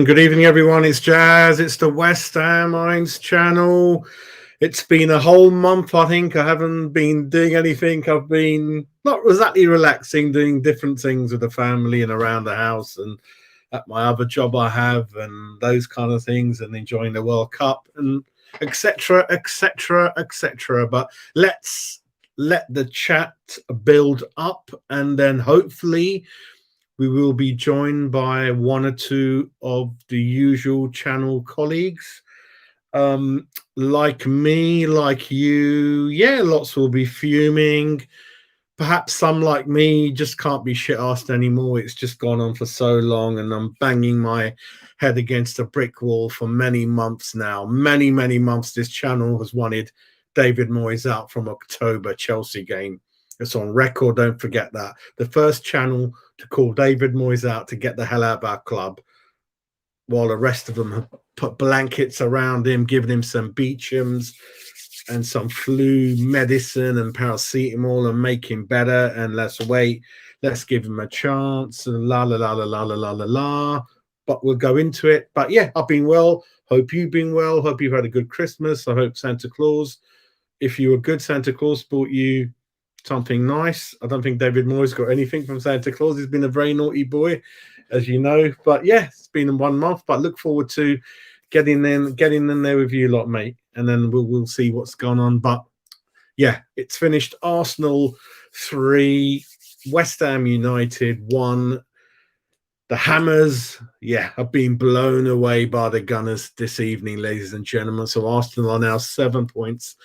Good evening, everyone. It's Jazz. It's the West Ham Minds channel. It's been a whole month, I think. I haven't been doing anything. I've been not exactly relaxing, doing different things with the family and around the house and at my other job I have and those kind of things, and enjoying the World Cup and etc., etc., etc. But let's let the chat build up, and then hopefully we will be joined by one or two of the usual channel colleagues. Like me, like you, yeah, lots will be fuming. Perhaps some, like me, just can't be shit-arsed anymore. It's just gone on for so long, and I'm banging my head against a brick wall for many months now. Many, many months. This channel has wanted David Moyes out from October Chelsea game. It's on record, don't forget that. The first channel to call David Moyes out to get the hell out of our club, while the rest of them have put blankets around him, giving him some Beechams and some flu medicine and paracetamol and make him better. And let's wait, let's give him a chance. And la la la la la la la la la. But we'll go into it. But yeah, I've been well. Hope you've been well. Hope you've had a good Christmas. I hope Santa Claus, if you were good, Santa Claus bought you something nice. I don't think David Moyes got anything from Santa Claus. He's been a very naughty boy, as you know. But yeah, it's been 1 month. But look forward to getting in there with you lot, mate. And then we'll see what's gone on. But yeah, it's finished. Arsenal 3, West Ham United 1. The Hammers, yeah, have been blown away by the Gunners this evening, ladies and gentlemen. So Arsenal are now 7 points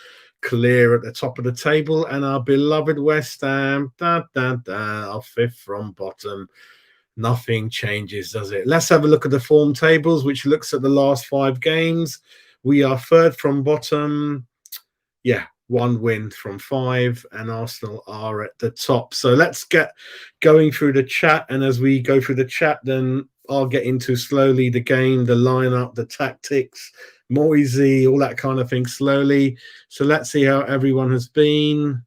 clear at the top of the table, and our beloved West Ham, are 5th from bottom. Nothing changes, does it? Let's have a look at the form tables, which looks at the last 5 games. We are 3rd from bottom. Yeah, 1 win from 5, and Arsenal are at the top. So let's get going through the chat, and as we go through the chat, then I'll get into slowly the game, the lineup, the tactics, Moisey, all that kind of thing slowly. So let's see how everyone has been.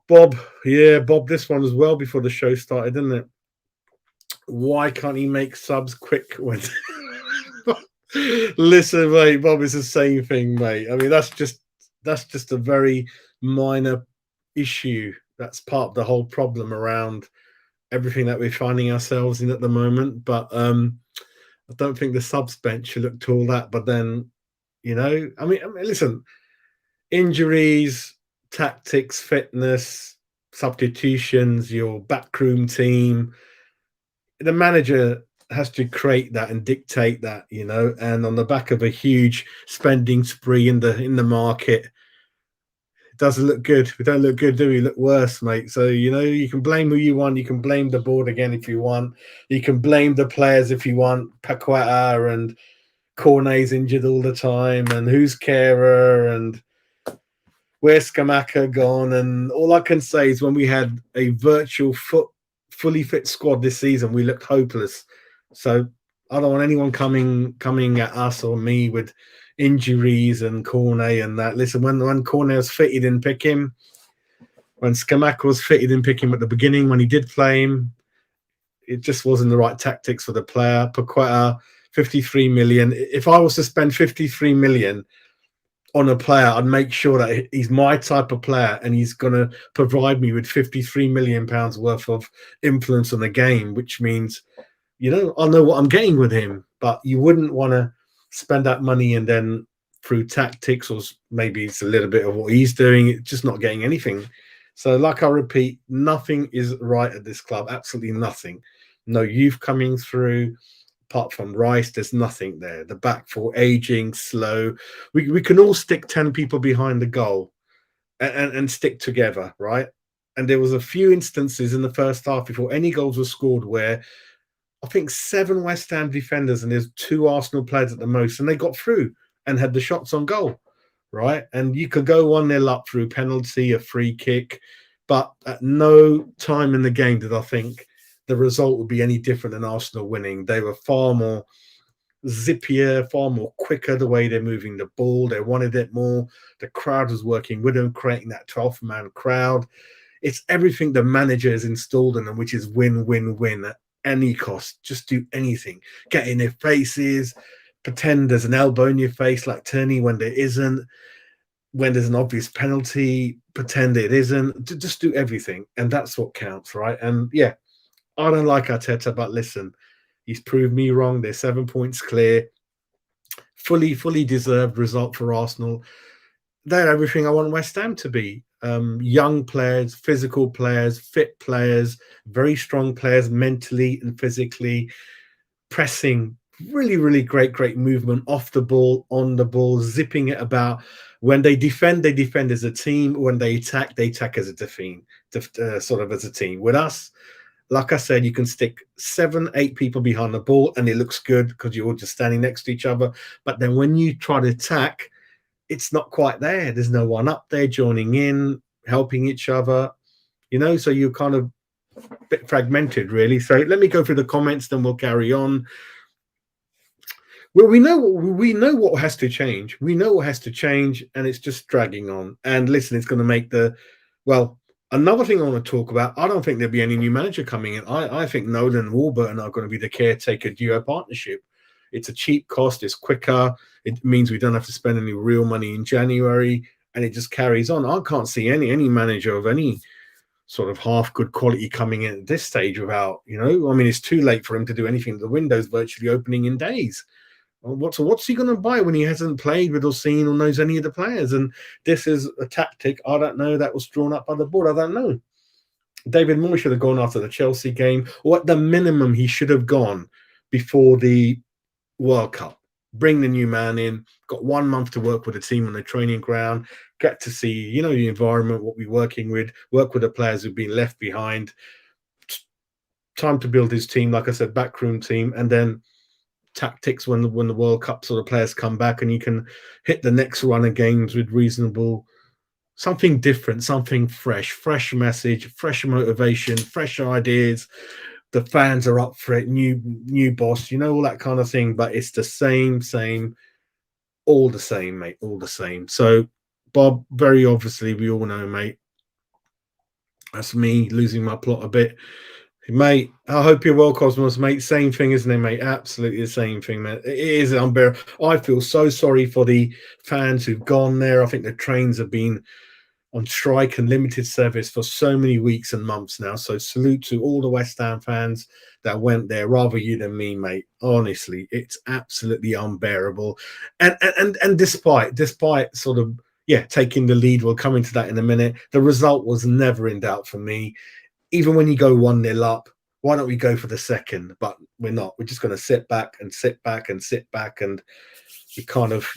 Bob, yeah, Bob, this one as well before the show started, didn't it? Why can't he make subs quick when... Listen, mate, Bob, it's the same thing, mate. I mean, that's just a very minor issue. That's part of the whole problem around everything that we're finding ourselves in at the moment. But I don't think the subs bench should look to all that. But then, you know, I mean, listen, injuries, tactics, fitness, substitutions, your backroom team, the manager has to create that and dictate that, you know. And on the back of a huge spending spree in the market, it doesn't look good. We don't look good, do we? Look worse, mate. So, you know, you can blame who you want. You can blame the board again if you want. You can blame the players if you want. Paqueta and Cornet's injured all the time, and who's carer, and where's Scamacca gone? And all I can say is when we had a virtual fully fit squad this season, we looked hopeless. So I don't want anyone coming at us or me with injuries and Cornet and that. Listen, when Cornet was fit, he didn't pick him. When Scamacca was fit, he didn't pick him at the beginning. When he did play him, it just wasn't the right tactics for the player. Paqueta, 53 million. If I was to spend 53 million on a player, I'd make sure that he's my type of player and he's going to provide me with 53 million pounds worth of influence on the game, which means, you know, I'll know what I'm getting with him. But you wouldn't want to spend that money and then through tactics, or maybe it's a little bit of what he's doing, it's just not getting anything. So like I repeat, nothing is right at this club. Absolutely nothing. No youth coming through. Apart from Rice, there's nothing there. The back four aging, slow. We can all stick 10 people behind the goal and stick together, right? And there was a few instances in the first half before any goals were scored where I think 7 West Ham defenders and there's 2 Arsenal players at the most, and they got through and had the shots on goal, right? And you could go 1-0 up through penalty, a free kick, but at no time in the game did I think the result would be any different than Arsenal winning. They were far more zippier, far more quicker the way they're moving the ball. They wanted it more. The crowd was working with them, creating that 12-man crowd. It's everything the manager has installed in them, which is win, win, win any cost. Just do anything. Get in their faces, pretend there's an elbow in your face like Turney when there isn't. When there's an obvious penalty, pretend it isn't. Just do everything, and that's what counts, right? And yeah, I don't like Arteta, but listen, he's proved me wrong. They're 7 points clear, fully deserved result for Arsenal. They're everything I want West Ham to be. Young players, physical players, fit players, very strong players mentally and physically, pressing, really great movement off the ball, on the ball, zipping it about. When they defend as a team. When they attack as a defend, sort of as a team. With us, like I said, you can stick 7, 8 people behind the ball and it looks good because you're all just standing next to each other. But then when you try to attack, it's not quite there. There's no one up there joining in, helping each other, so you're kind of a bit fragmented, really. So let me go through the comments, then we'll carry on. Well, we know what has to change. We know what has to change, and it's just dragging on. And listen, it's going to make well. Another thing I want to talk about. I don't think there'll be any new manager coming in. I think Nolan and Warburton are going to be the caretaker duo partnership. It's a cheap cost. It's quicker. It means we don't have to spend any real money in January, and it just carries on. I can't see any manager of any sort of half good quality coming in at this stage without, I mean, it's too late for him to do anything. The window's virtually opening in days. What's he going to buy when he hasn't played with or seen or knows any of the players? And this is a tactic, I don't know, that was drawn up by the board. I don't know. David Moore should have gone after the Chelsea game, or at the minimum, he should have gone before the World Cup. Bring the new man in, got 1 month to work with the team on the training ground, get to see, the environment, what we're working with, work with the players who've been left behind. Time to build his team, like I said, backroom team, and then tactics when the World Cup sort of players come back, and you can hit the next run of games with reasonable, something different, something fresh message, fresh motivation, fresh ideas. The fans are up for it, new boss, all that kind of thing. But it's the same, all the same, mate, all the same. So, Bob, very obviously, we all know, mate, that's me losing my plot a bit. Mate, I hope you're well, Cosmos, mate. Same thing, isn't it, mate? Absolutely the same thing, man. It is unbearable. I feel so sorry for the fans who've gone there. I think the trains have been on strike and limited service for so many weeks and months now. So salute to all the West Ham fans that went there. Rather you than me, mate. Honestly, it's absolutely unbearable. And despite sort of taking the lead, we'll come into that in a minute. The result was never in doubt for me. Even when you go 1-0 up, why don't we go for the second? But we're not. We're just going to sit back and we kind of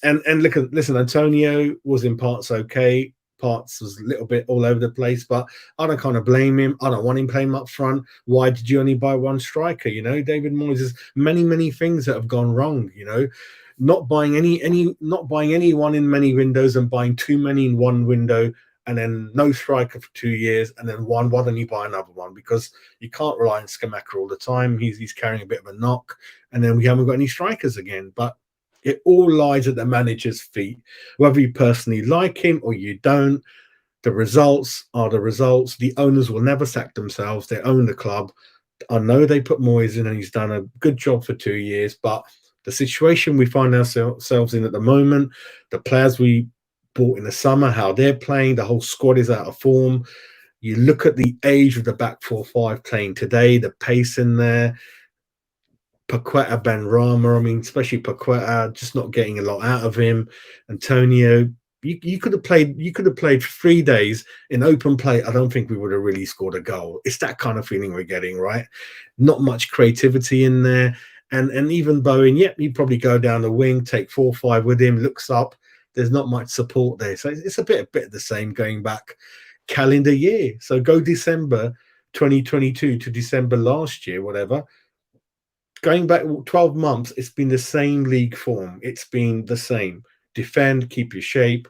And listen, Antonio was in parts okay. Parts was a little bit all over the place, but I don't kind of blame him. I don't want him playing up front. Why did you only buy one striker? David Moyes, there's many things that have gone wrong. Not buying anyone in many windows and buying too many in one window, and then no striker for 2 years, and then one. Why don't you buy another one? Because you can't rely on Skamaka all the time. He's carrying a bit of a knock, and then we haven't got any strikers again. But it all lies at the manager's feet. Whether you personally like him or you don't, the results are the results. The owners will never sack themselves. They own the club. I know they put Moyes in and he's done a good job for 2 years, but the situation we find ourselves in at the moment, the players we bought in the summer, how they're playing, the whole squad is out of form. You look at the age of the back 4-5 playing today, the pace in there, Paqueta, Benrahma, I mean, especially Paqueta, just not getting a lot out of him. Antonio, you could have played 3 days in open play. I don't think we would have really scored a goal. It's that kind of feeling we're getting, right? Not much creativity in there. And even Bowen, he'd probably go down the wing, take 4-5 with him, looks up. There's not much support there. So it's a bit of the same going back calendar year. So go December 2022 to December last year, whatever. Going back 12 months, it's been the same league form. It's been the same. Defend, keep your shape.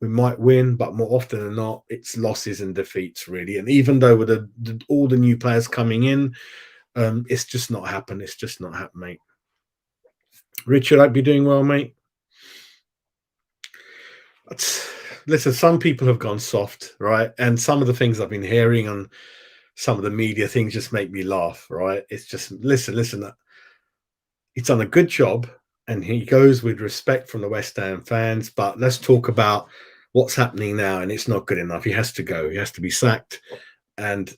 We might win, but more often than not, it's losses and defeats, really. And even though with all the new players coming in, it's just not happened. It's just not happened, mate. Richard, I'd be doing well, mate. Listen, some people have gone soft, right? And some of the things I've been hearing on some of the media things just make me laugh, right? It's just listen. He's done a good job, and he goes with respect from the West Ham fans. But let's talk about what's happening now, and it's not good enough. He has to go. He has to be sacked, and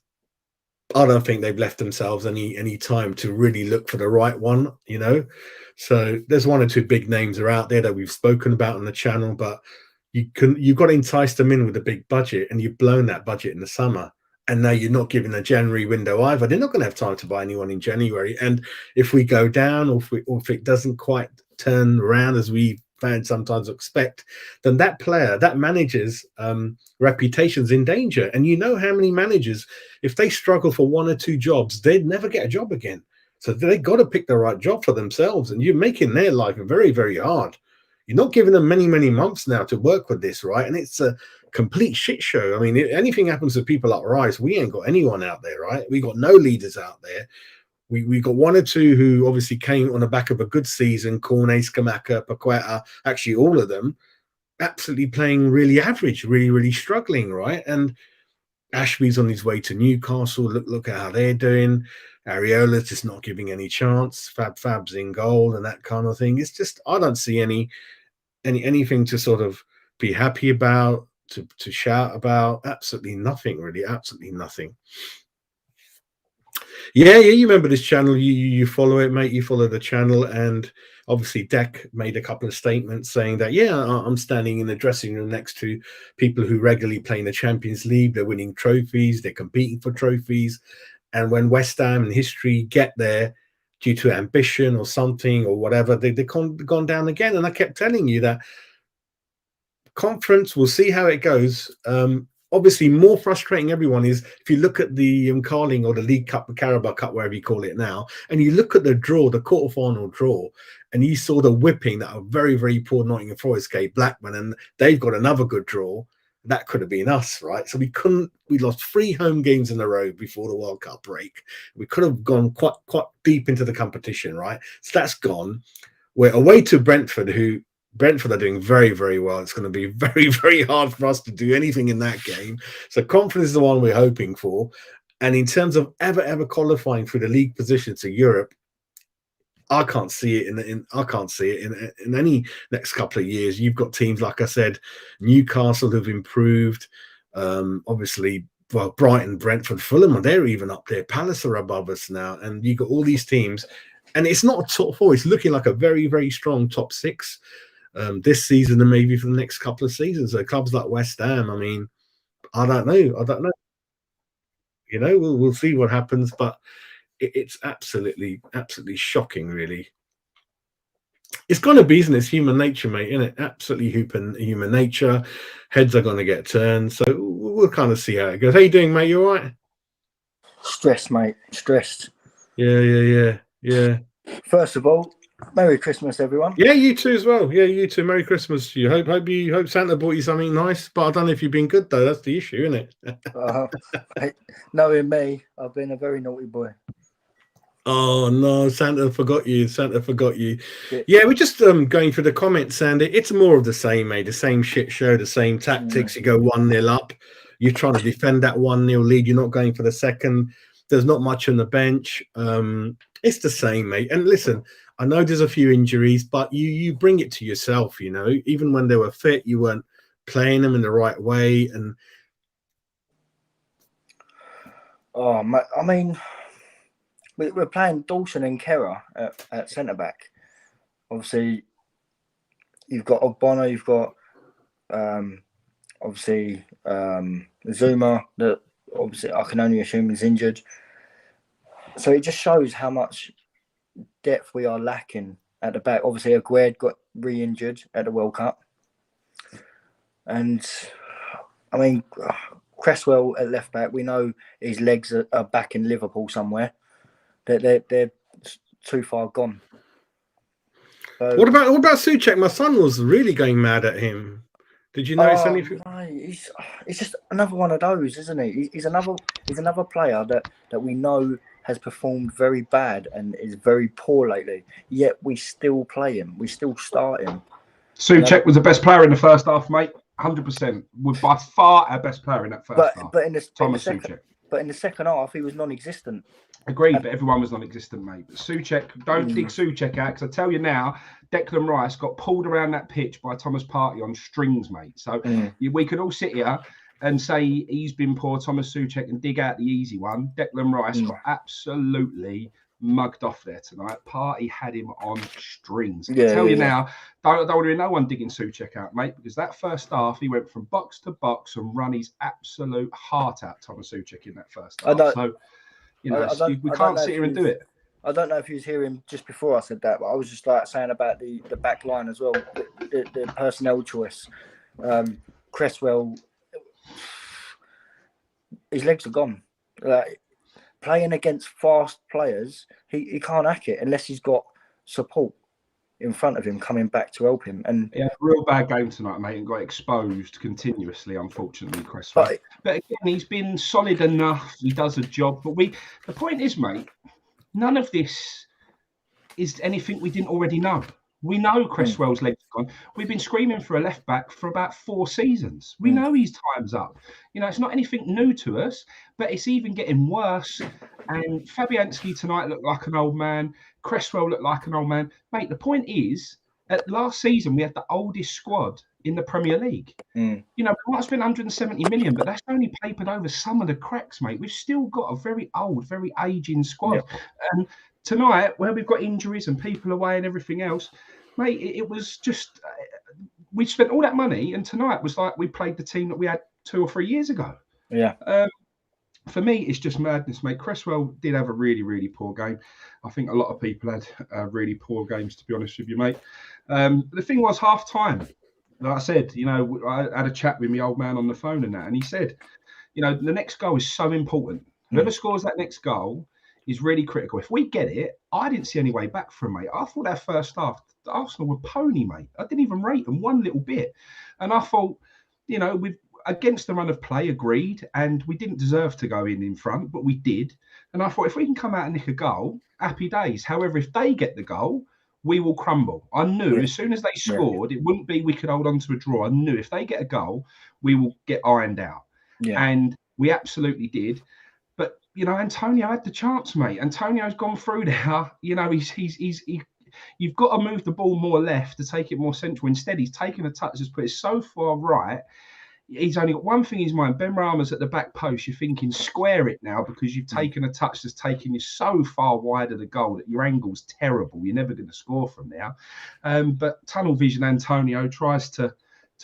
I don't think they've left themselves any time to really look for the right one, you know. So there's one or two big names are out there that we've spoken about on the channel, but you've got to entice them in with a big budget, and you've blown that budget in the summer. And now you're not giving a January window either. They're not going to have time to buy anyone in January. And if we go down, or if it doesn't quite turn around as we fans sometimes expect, then that player, that manager's reputation's in danger. And you know how many managers, if they struggle for one or two jobs, they'd never get a job again. So they got to pick the right job for themselves. And you're making their life very, very hard. You're not giving them many, many months now to work with this, right? And it's a complete shit show. I mean, if anything happens to people like Rice, we ain't got anyone out there, right? We got no leaders out there. We got one or two who obviously came on the back of a good season, Cornet, Skamaka, Paqueta, actually all of them, absolutely playing really average, really, really struggling, right? And Ashby's on his way to Newcastle. Look at how they're doing. Ariola's just not giving any chance. Fab's in goal and that kind of thing. It's just, I don't see anything to sort of be happy about, to shout about. Absolutely nothing, really. Absolutely nothing. Yeah, you remember this channel. You follow it, mate. You follow the channel, and obviously Deck made a couple of statements saying that, yeah, I'm standing in the dressing room next to people who regularly play in the Champions League. They're winning trophies. They're competing for trophies. And when West Ham and history get there due to ambition or something or whatever, they've gone down again. And I kept telling you that conference, we'll see how it goes. Obviously, more frustrating everyone is if you look at the Carling or the League Cup, the Carabao Cup, wherever you call it now, and you look at the draw, the quarterfinal draw, and you saw the whipping that a very, very poor Nottingham Forest gave Blackburn, and they've got another good draw. That could have been us, right? So we lost 3 home games in a row before the World Cup break. We could have gone quite deep into the competition, right? So that's gone. We're away to Brentford, who Brentford are doing very, very well. It's going to be very, very hard for us to do anything in that game. So confidence is the one we're hoping for. And in terms of ever qualifying for the league position to Europe, I can't see it in any next couple of years. You've got teams, like I said, Newcastle who've improved. Obviously, well, Brighton, Brentford, Fulham, they're even up there. Palace are above us now. And you've got all these teams. And it's not a top 4. It's looking like a very, very strong top 6. This season and maybe for the next couple of seasons. So clubs like West Ham, I mean, I don't know. You know, we'll see what happens, but it's absolutely shocking, really. It's going to be, isn't it? It's human nature, mate, isn't it? Absolutely human nature. Heads are going to get turned. So we'll kind of see how it goes. How you doing, mate? You all right? Stressed, mate. Stressed. Yeah. First of all, Merry Christmas, everyone. Yeah, you too as well. Yeah, you too. Merry Christmas to you. Hope Santa bought you something nice. But I don't know if you've been good though. That's the issue, isn't it? Knowing me, I've been a very naughty boy. Oh no, Santa forgot you. Yeah, we're just going through the comments, and it's more of the same, mate. The same shit show, the same tactics. You go 1-0 up. You're trying to defend that 1-0 lead. You're not going for the second. There's not much on the bench. It's the same, mate. And listen, I know there's a few injuries, but you bring it to yourself, you know. Even when they were fit, you weren't playing them in the right way. And I mean, we're playing Dawson and Kerr at centre back. Obviously, you've got Ogbono, you've got obviously Zuma. That obviously I can only assume is injured. So it just shows how much depth we are lacking at the back. Obviously, Aguerd got re-injured at the World Cup. And, I mean, Cresswell at left back, we know his legs are back in Liverpool somewhere. They're too far gone. So, what about Souček? My son was really going mad at him. Did you notice anything? No, he's just another one of those, isn't he? He's another player that we know has performed very bad and is very poor lately. Yet we still play him. We still start him. Souček was the best player in the first half, mate. 100%. Was by far our best player in that first half. But in the but in the second half, he was non-existent. Agreed, but everyone was non-existent, mate. But Souček, don't dig Souček out, because I tell you now, Declan Rice got pulled around that pitch by Thomas Partey on strings, mate. So we could all sit here and say he's been poor, Thomas Souček, and dig out the easy one. Declan Rice got absolutely mugged off there tonight. Partey had him on strings. I tell you now, don't want to hear no one digging Souček out, mate, because that first half, he went from box to box and run his absolute heart out, Thomas Souček, in that first half. So, you know, we can't sit here and do it. I don't know if you was hearing just before I said that, but I was just like saying about the back line as well, the personnel choice. Cresswell, his legs are gone. Like, playing against fast players, he can't hack it unless he's got support in front of him coming back to help him. And yeah, real bad game tonight, mate, and got exposed continuously, unfortunately, Cresswell. But again, he's been solid enough. He does a job. But the point is, mate, none of this is anything we didn't already know. We know Cresswell's legs are gone. We've been screaming for a left back for about 4 seasons. We know his time's up. You know, it's not anything new to us, but it's even getting worse. And Fabianski tonight looked like an old man. Cresswell looked like an old man. Mate, the point is, at last season, we had the oldest squad in the Premier League. You know, we might have spent 170 million, but that's only papered over some of the cracks, mate. We've still got a very old, very aging squad. And tonight, where we've got injuries and people away and everything else, mate, it was just, we spent all that money, and tonight was like we played the team that we had 2 or 3 years ago. For me, it's just madness, mate. Cresswell did have a really, really poor game. I think a lot of people had really poor games, to be honest with you, mate. The thing was, half time, like I said, you know, I had a chat with my old man on the phone and that, and he said, you know, the next goal is so important. Whoever scores that next goal is really critical. If we get it, I didn't see any way back from, mate. I thought that first half, Arsenal were pony, mate. I didn't even rate them one little bit. And I thought, you know, we've against the run of play, agreed, and we didn't deserve to go in front, but we did. And I thought, if we can come out and nick a goal, happy days. However, if they get the goal, we will crumble. I knew as soon as they scored, it wouldn't be we could hold on to a draw. I knew if they get a goal, we will get ironed out. And we absolutely did. But, you know, Antonio had the chance, mate. Antonio's gone through there. You know, you've got to move the ball more left to take it more central. Instead, he's taken a touch that's put it so far right. He's only got one thing in his mind. Ben Rama's at the back post. You're thinking, square it now, because you've taken a touch that's taken you so far wide of the goal that your angle's terrible. You're never going to score from there. But tunnel vision, Antonio tries to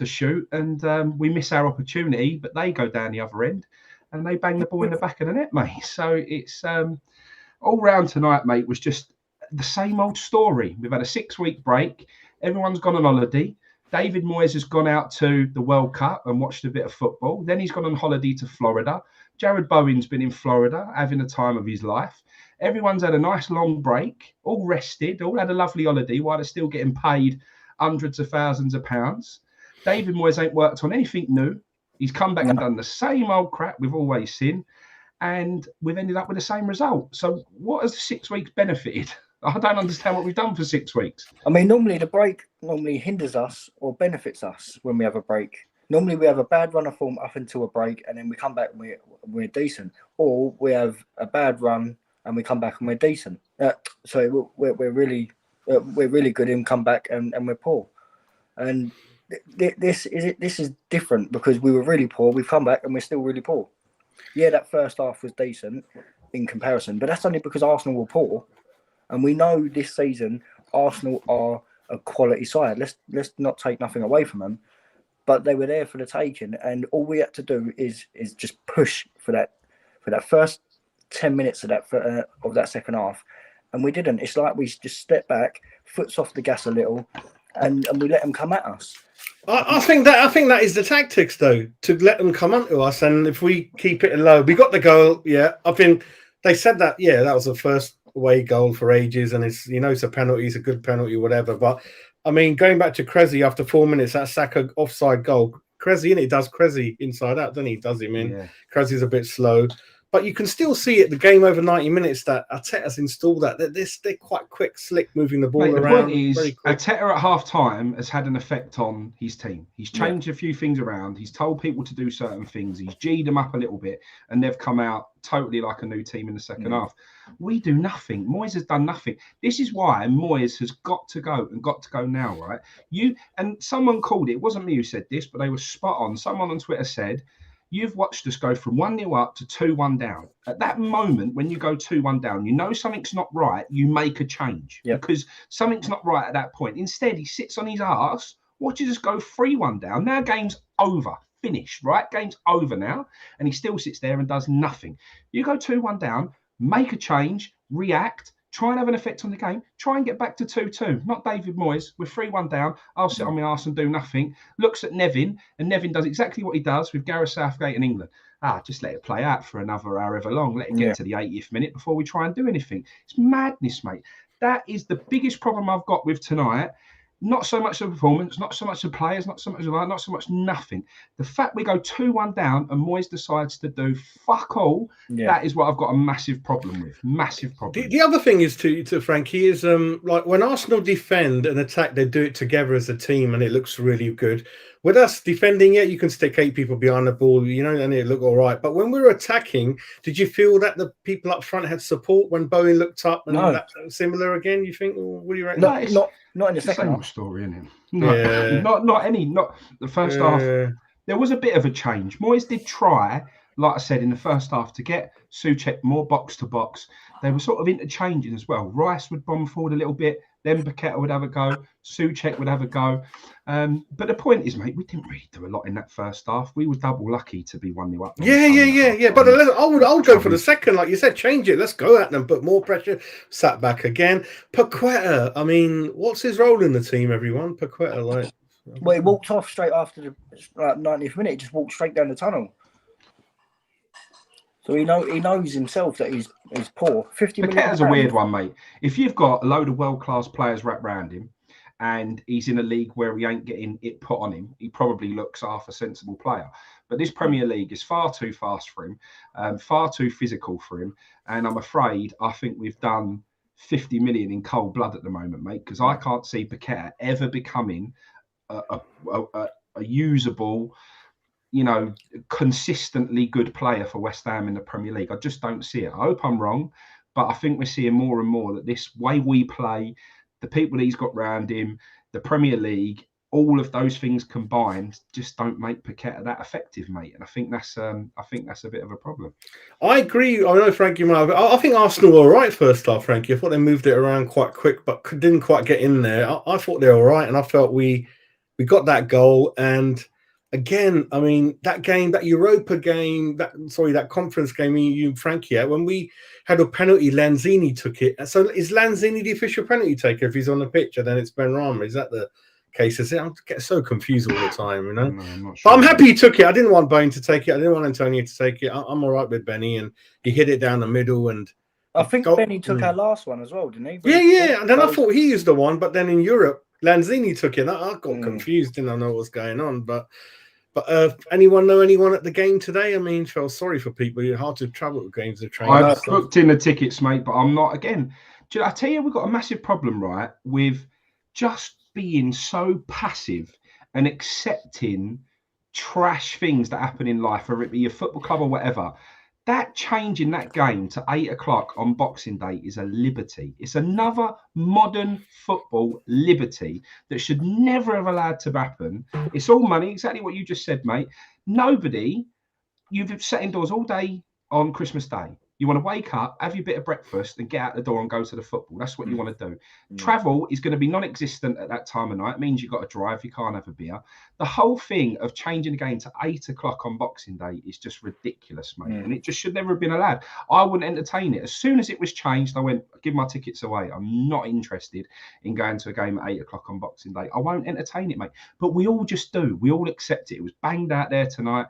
shoot, and we miss our opportunity, but they go down the other end and they bang the ball in the back of the net, mate. So it's all round tonight, mate, was just the same old story. We've had a 6-week break. Everyone's gone on holiday. David Moyes has gone out to the World Cup and watched a bit of football. Then he's gone on holiday to Florida. Jared Bowen's been in Florida, having the time of his life. Everyone's had a nice long break, all rested, all had a lovely holiday while they're still getting paid hundreds of thousands of pounds. David Moyes ain't worked on anything new. He's come back and done the same old crap we've always seen, and we've ended up with the same result. So what has the 6 weeks benefited? I don't understand what we've done for 6 weeks. I mean, normally the break hinders us or benefits us when we have a break. Normally we have a bad run of form up until a break, and then we come back and we're decent. Or we have a bad run and we come back and we're decent. So we're really good and come back and we're poor. And this is different because we were really poor. We've come back and we're still really poor. Yeah, that first half was decent in comparison, but that's only because Arsenal were poor. And we know this season Arsenal are a quality side. Let's not take nothing away from them, but they were there for the taking, and all we had to do is just push for that first 10 minutes of that second half, and we didn't. It's like we just stepped back, foots off the gas a little, and we let them come at us. I think that is the tactics, though, to let them come onto us, and if we keep it low, we got the goal. Yeah, I think they said that. Yeah, that was the first away goal for ages, and it's, you know, it's a penalty, it's a good penalty, whatever. But I mean, going back to Cressy after 4 minutes, that Saka offside goal, Cressy, does Cressy inside out, doesn't he? Does him in. Yeah. Cressy's a bit slow. But you can still see at the game over 90 minutes that Arteta's installed that. They're quite quick, slick, moving the ball Mate, the around. point is, very quick. Arteta at half time has had an effect on his team. He's changed a few things around. He's told people to do certain things. He's G'd them up a little bit, and they've come out totally like a new team in the second half. We do nothing. Moyes has done nothing. This is why Moyes has got to go now, right? And someone called it wasn't me who said this, but they were spot on. Someone on Twitter said, you've watched us go from 1-0 up to 2-1 down. At that moment, when you go 2-1 down, you know something's not right. You make a change because something's not right at that point. Instead, he sits on his arse, watches us go 3-1 down. Now game's over, finished, right? Game's over now. And he still sits there and does nothing. You go 2-1 down, make a change, react, try and have an effect on the game. Try and get back to 2-2. Not David Moyes. We're 3-1 down. I'll sit on my arse and do nothing. Looks at Nevin, and Nevin does exactly what he does with Gareth Southgate in England. Just let it play out for another however long. Let it get to the 80th minute before we try and do anything. It's madness, mate. That is the biggest problem I've got with tonight. Not so much the performance, not so much the players, not so much nothing. The fact we go 2-1 down and Moyes decides to do fuck all, that is what I've got a massive problem with. Massive problem. The other thing is to Frankie is like when Arsenal defend and attack, they do it together as a team and it looks really good. With us defending it, you can stick 8 people behind the ball, and it look all right. But when we were attacking, did you feel that the people up front had support when Bowen looked up and that similar again? You think? What do you reckon? Not in the second half. Story, isn't it? Not the first half. There was a bit of a change. Moyes did try, like I said, in the first half to get Souček more box to box. They were sort of interchanging as well. Rice would bomb forward a little bit. Then Paqueta would have a go. Souček would have a go. But the point is, mate, we didn't really do a lot in that first half. We were double lucky to be 1-0 up. Yeah. But I would go for the second, like you said, change it. Let's go at them, put more pressure. Sat back again. Paqueta, I mean, what's his role in the team, everyone? Paqueta, like... Well, he walked off straight after the 90th minute. He just walked straight down the tunnel. So he knows himself that he's poor. 50 million. Paqueta's a weird one, mate. If you've got a load of world-class players wrapped around him and he's in a league where he ain't getting it put on him, he probably looks half a sensible player. But this Premier League is far too fast for him, far too physical for him. And I'm afraid I think we've done 50 million in cold blood at the moment, mate, because I can't see Paqueta ever becoming a usable, consistently good player for West Ham in the Premier League. I just don't see it. I hope I'm wrong, but I think we're seeing more and more that this way we play, the people he's got round him, the Premier League, all of those things combined just don't make Paqueta that effective, mate. And I think that's a bit of a problem. I agree. I know Frankie might. I think Arsenal were all right first half, Frankie. I thought they moved it around quite quick, but didn't quite get in there. I thought they were all right, and I felt we got that goal. And again, I mean, that game, that Europa game, that conference game, you Frankie, when we had a penalty, Lanzini took it. So is Lanzini the official penalty taker if he's on the pitch, and then it's Benrahma? Is that the case? I get so confused all the time, No, I'm not sure. But I'm happy he took it. I didn't want Bowen to take it. I didn't want Antonio to take it. I'm all right with Benny, and he hit it down the middle. And I think Benny took our last one as well, didn't he? Yeah. And then I thought he used the one, but then in Europe, Lanzini took it. I got confused, didn't I know what was going on, but anyone know anyone at the game today? I mean, felt sorry for people. It's hard to travel to games of training. I've booked in the tickets, mate, but I'm not. Again, I tell you, we've got a massive problem, right, with just being so passive and accepting trash things that happen in life, whether it be your football club or whatever. That change in that game to 8 o'clock on Boxing Day is a liberty. It's another modern football liberty that should never have allowed to happen. It's all money, exactly what you just said, mate. You've sat indoors all day on Christmas Day. You want to wake up, have your bit of breakfast and get out the door and go to the football. That's what you want to do. Travel is going to be non-existent at that time of night. It means you've got to drive. You can't have a beer. The whole thing of changing the game to 8 o'clock on Boxing Day is just ridiculous, mate. And it just should never have been allowed. I wouldn't entertain it. As soon as it was changed, I went, give my tickets away. I'm not interested in going to a game at 8 o'clock on Boxing Day. I won't entertain it, mate. But we all just do. We all accept it. It was banged out there tonight.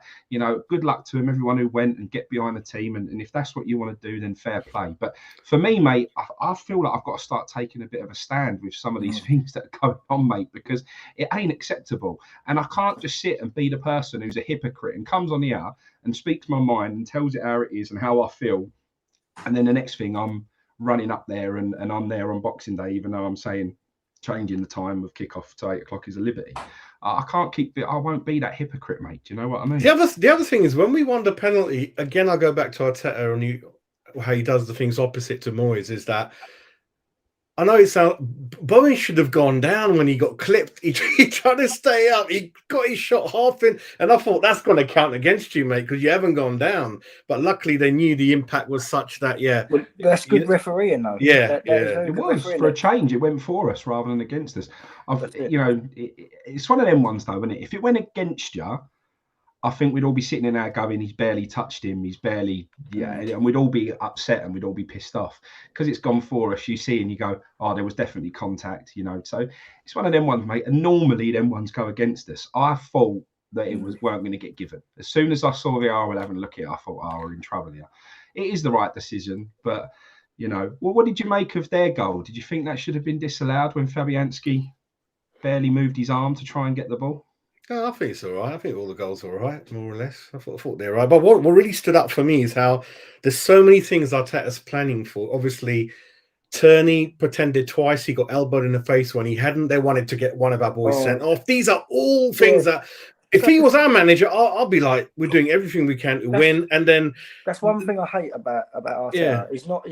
Good luck to him, everyone who went and get behind the team. And if that's what you want to do, then fair play. But for me, mate, I feel like I've got to start taking a bit of a stand with some of these things that are going on, mate, because it ain't acceptable. And I can't just sit and be the person who's a hypocrite and comes on here and speaks my mind and tells it how it is and how I feel. And then the next thing, I'm running up there and I'm there on Boxing Day, even though I'm saying changing the time of kickoff to 8 o'clock is a liberty. I can't keep it. I won't be that hypocrite, mate. Do you know what I mean? The other thing is when we won the penalty, again, I'll go back to Arteta and how he does the things opposite to Moyes, is that I know it sounds. Bowen should have gone down when he got clipped. He tried to stay up. He got his shot half in, and I thought that's going to count against you, mate, because you haven't gone down. But luckily, they knew the impact was such that, well, that's good refereeing, though. It was for a change. It went for us rather than against us. It's one of them ones, though, isn't it? If it went against you, I think we'd all be sitting in there going, he's barely touched him, and we'd all be upset and we'd all be pissed off because it's gone for us. You see and you go, oh, there was definitely contact, So it's one of them ones, mate. And normally them ones go against us. I thought that weren't going to get given. As soon as I saw the RL having a look at it, I thought, we're in trouble here. It is the right decision, but what did you make of their goal? Did you think that should have been disallowed when Fabianski barely moved his arm to try and get the ball? No, I think it's all right. I think all the goals are all right, more or less. I thought they're right. But what really stood up for me is how there's so many things Arteta's planning for. Obviously, Turney pretended twice he got elbowed in the face when he hadn't. They wanted to get one of our boys sent off. These are all things that, if he was our manager, I'll be like, we're doing everything we can to win. And then that's one thing I hate about Arteta. Yeah. He's not.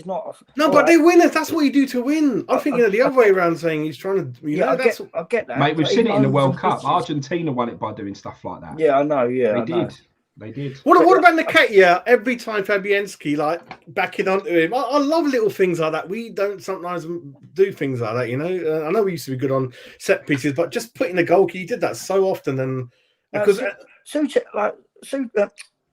No, but they win it. That's what you do to win. I'm thinking the other way around, saying he's trying to. I get that, mate. We've seen it in the World Cup. Argentina won it by doing stuff like that. Yeah, I know. Yeah, They did. What about Nketiah? Every time Fabianski backing onto him, I love little things like that. We don't sometimes do things like that, I know we used to be good on set pieces, but just putting a goal key, he did that so often, and because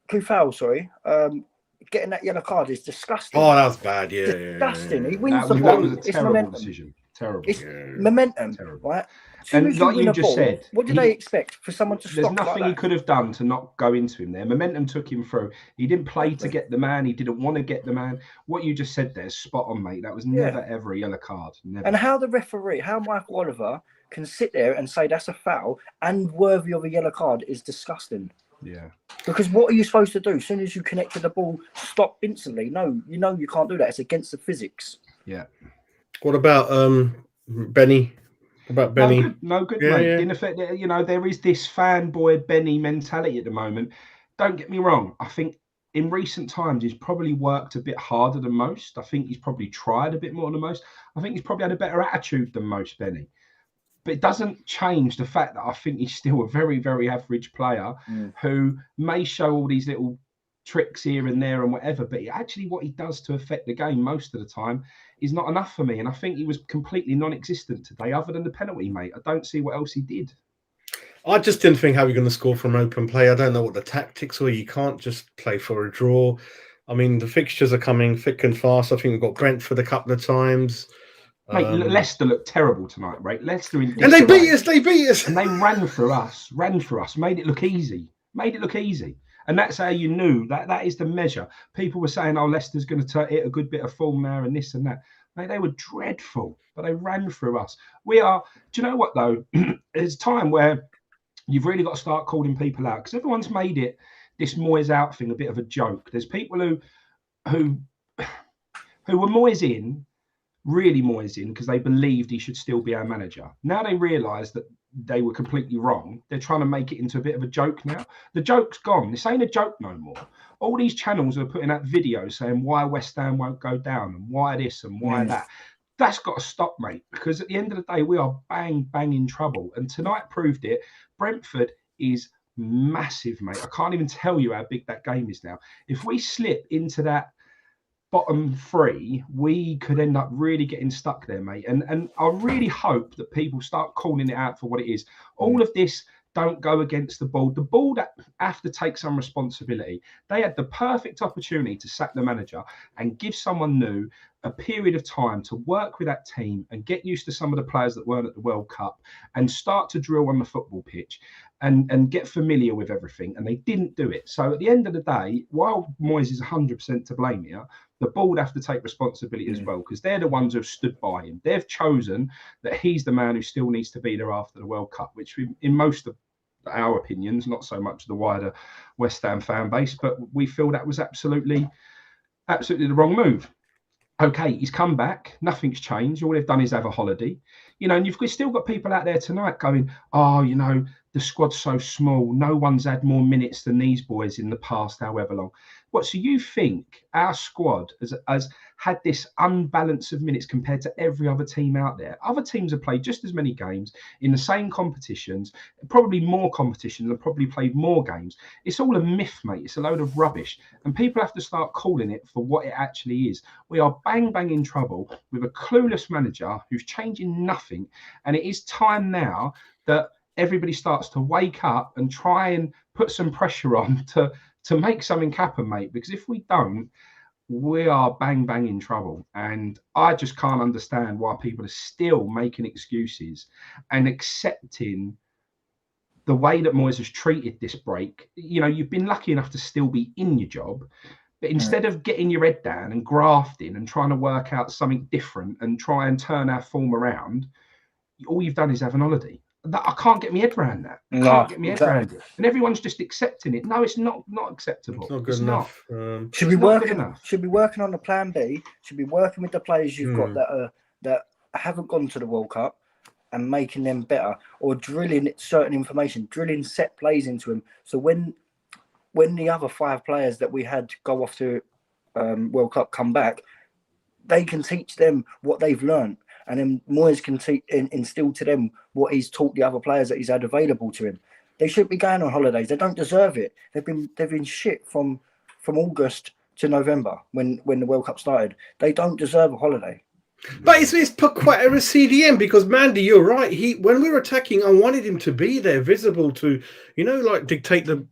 Kufal, getting that yellow card is disgusting. Oh, that was bad. Yeah, disgusting. Yeah. He wins the ball. That was a terrible decision. Terrible. It's momentum, terrible. Right? And like you just said, what do they expect for someone to stop? There's nothing he could have done to not go into him there. Momentum took him through. He didn't play to get the man. He didn't want to get the man. What you just said there is spot on, mate. That was never ever a yellow card. Never. And how Michael Oliver can sit there and say that's a foul and worthy of a yellow card is disgusting. Yeah. Because what are you supposed to do? As soon as you connect to the ball, stop instantly. No, you can't do that. It's against the physics. Yeah. What about Benny? No good, mate. Yeah. In effect, there is this fanboy Benny mentality at the moment. Don't get me wrong. I think in recent times he's probably worked a bit harder than most. I think he's probably tried a bit more than most. I think he's probably had a better attitude than most, Benny. But it doesn't change the fact that I think he's still a very, very average player who may show all these little tricks here and there and whatever, but what he does to affect the game most of the time is not enough for me. And I think he was completely non-existent today, other than the penalty, mate. I don't see what else he did. I just didn't think how you're going to score from open play. I don't know what the tactics were. You can't just play for a draw. I mean, the fixtures are coming thick and fast. I think we've got Brentford a couple of times. Mate, Leicester looked terrible tonight, right? Leicester in and they beat us. And they ran through us, made it look easy. And that's how you knew that is the measure. People were saying, Leicester's going to hit a good bit of form now and this and that. Mate, they were dreadful, but they ran through us. Do you know what, though? There's time where you've really got to start calling people out because everyone's made it, this Moyes out thing, a bit of a joke. There's people who were Moyes in, really Moyes in, because they believed he should still be our manager. Now they realise that they were completely wrong. They're trying to make it into a bit of a joke now. The joke's gone. This ain't a joke no more. All these channels are putting out videos saying why West Ham won't go down and why this and why that. That's got to stop, mate, because at the end of the day, we are bang in trouble. And tonight proved it. Brentford is massive, mate. I can't even tell you how big that game is now. If we slip into that bottom three, we could end up really getting stuck there, mate. And I really hope that people start calling it out for what it is. All of this, don't go against the ball. The ball that have to take some responsibility. They had the perfect opportunity to sack the manager and give someone new a period of time to work with that team and get used to some of the players that weren't at the World Cup and start to drill on the football pitch and get familiar with everything. And they didn't do it. So at the end of the day, while Moyes is 100% to blame here, the board have to take responsibility as well, because they're the ones who have stood by him. They've chosen that he's the man who still needs to be there after the World Cup, which in most of our opinions, not so much the wider West Ham fan base, but we feel that was absolutely the wrong move. Okay, he's come back. Nothing's changed. All they've done is have a holiday, and you've still got people out there tonight going, oh, the squad's so small. No one's had more minutes than these boys in the past, however long. What? So you think our squad has had this unbalance of minutes compared to every other team out there? Other teams have played just as many games in the same competitions, probably more competitions, and probably played more games. It's all a myth, mate. It's a load of rubbish. And people have to start calling it for what it actually is. We are bang in trouble with a clueless manager who's changing nothing. And it is time now that everybody starts to wake up and try and put some pressure on to make something happen, mate. Because if we don't, we are bang in trouble. And I just can't understand why people are still making excuses and accepting the way that Moyes has treated this break. You've been lucky enough to still be in your job, but instead of getting your head down and grafting and trying to work out something different and try and turn our form around, all you've done is have an holiday. I can't get my head around that. I can't get my head around it. And everyone's just accepting it. No, it's not acceptable. It's not good enough. Should be working on the plan B. Should be working with the players you've got that haven't gone to the World Cup and making them better, or drilling certain information, drilling set plays into them. So when the other 5 players that we had go off to World Cup come back, they can teach them what they've learned. And then Moyes can instill to them what he's taught the other players that he's had available to him. They shouldn't be going on holidays. They don't deserve it. They've been shit from August to November when the World Cup started. They don't deserve a holiday. But it's put quite a receding end, because Mandy, you're right. When we were attacking, I wanted him to be there, visible to, like dictate the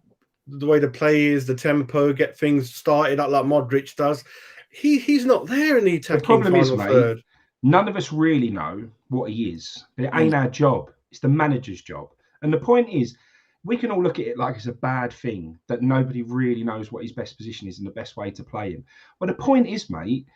way the play is, the tempo, get things started up like Modric does. He's not there in the attacking. The problem is, third. Mate, none of us really know what he is. It ain't our job. It's the manager's job. And the point is, we can all look at it like it's a bad thing that nobody really knows what his best position is and the best way to play him. But the point is, mate,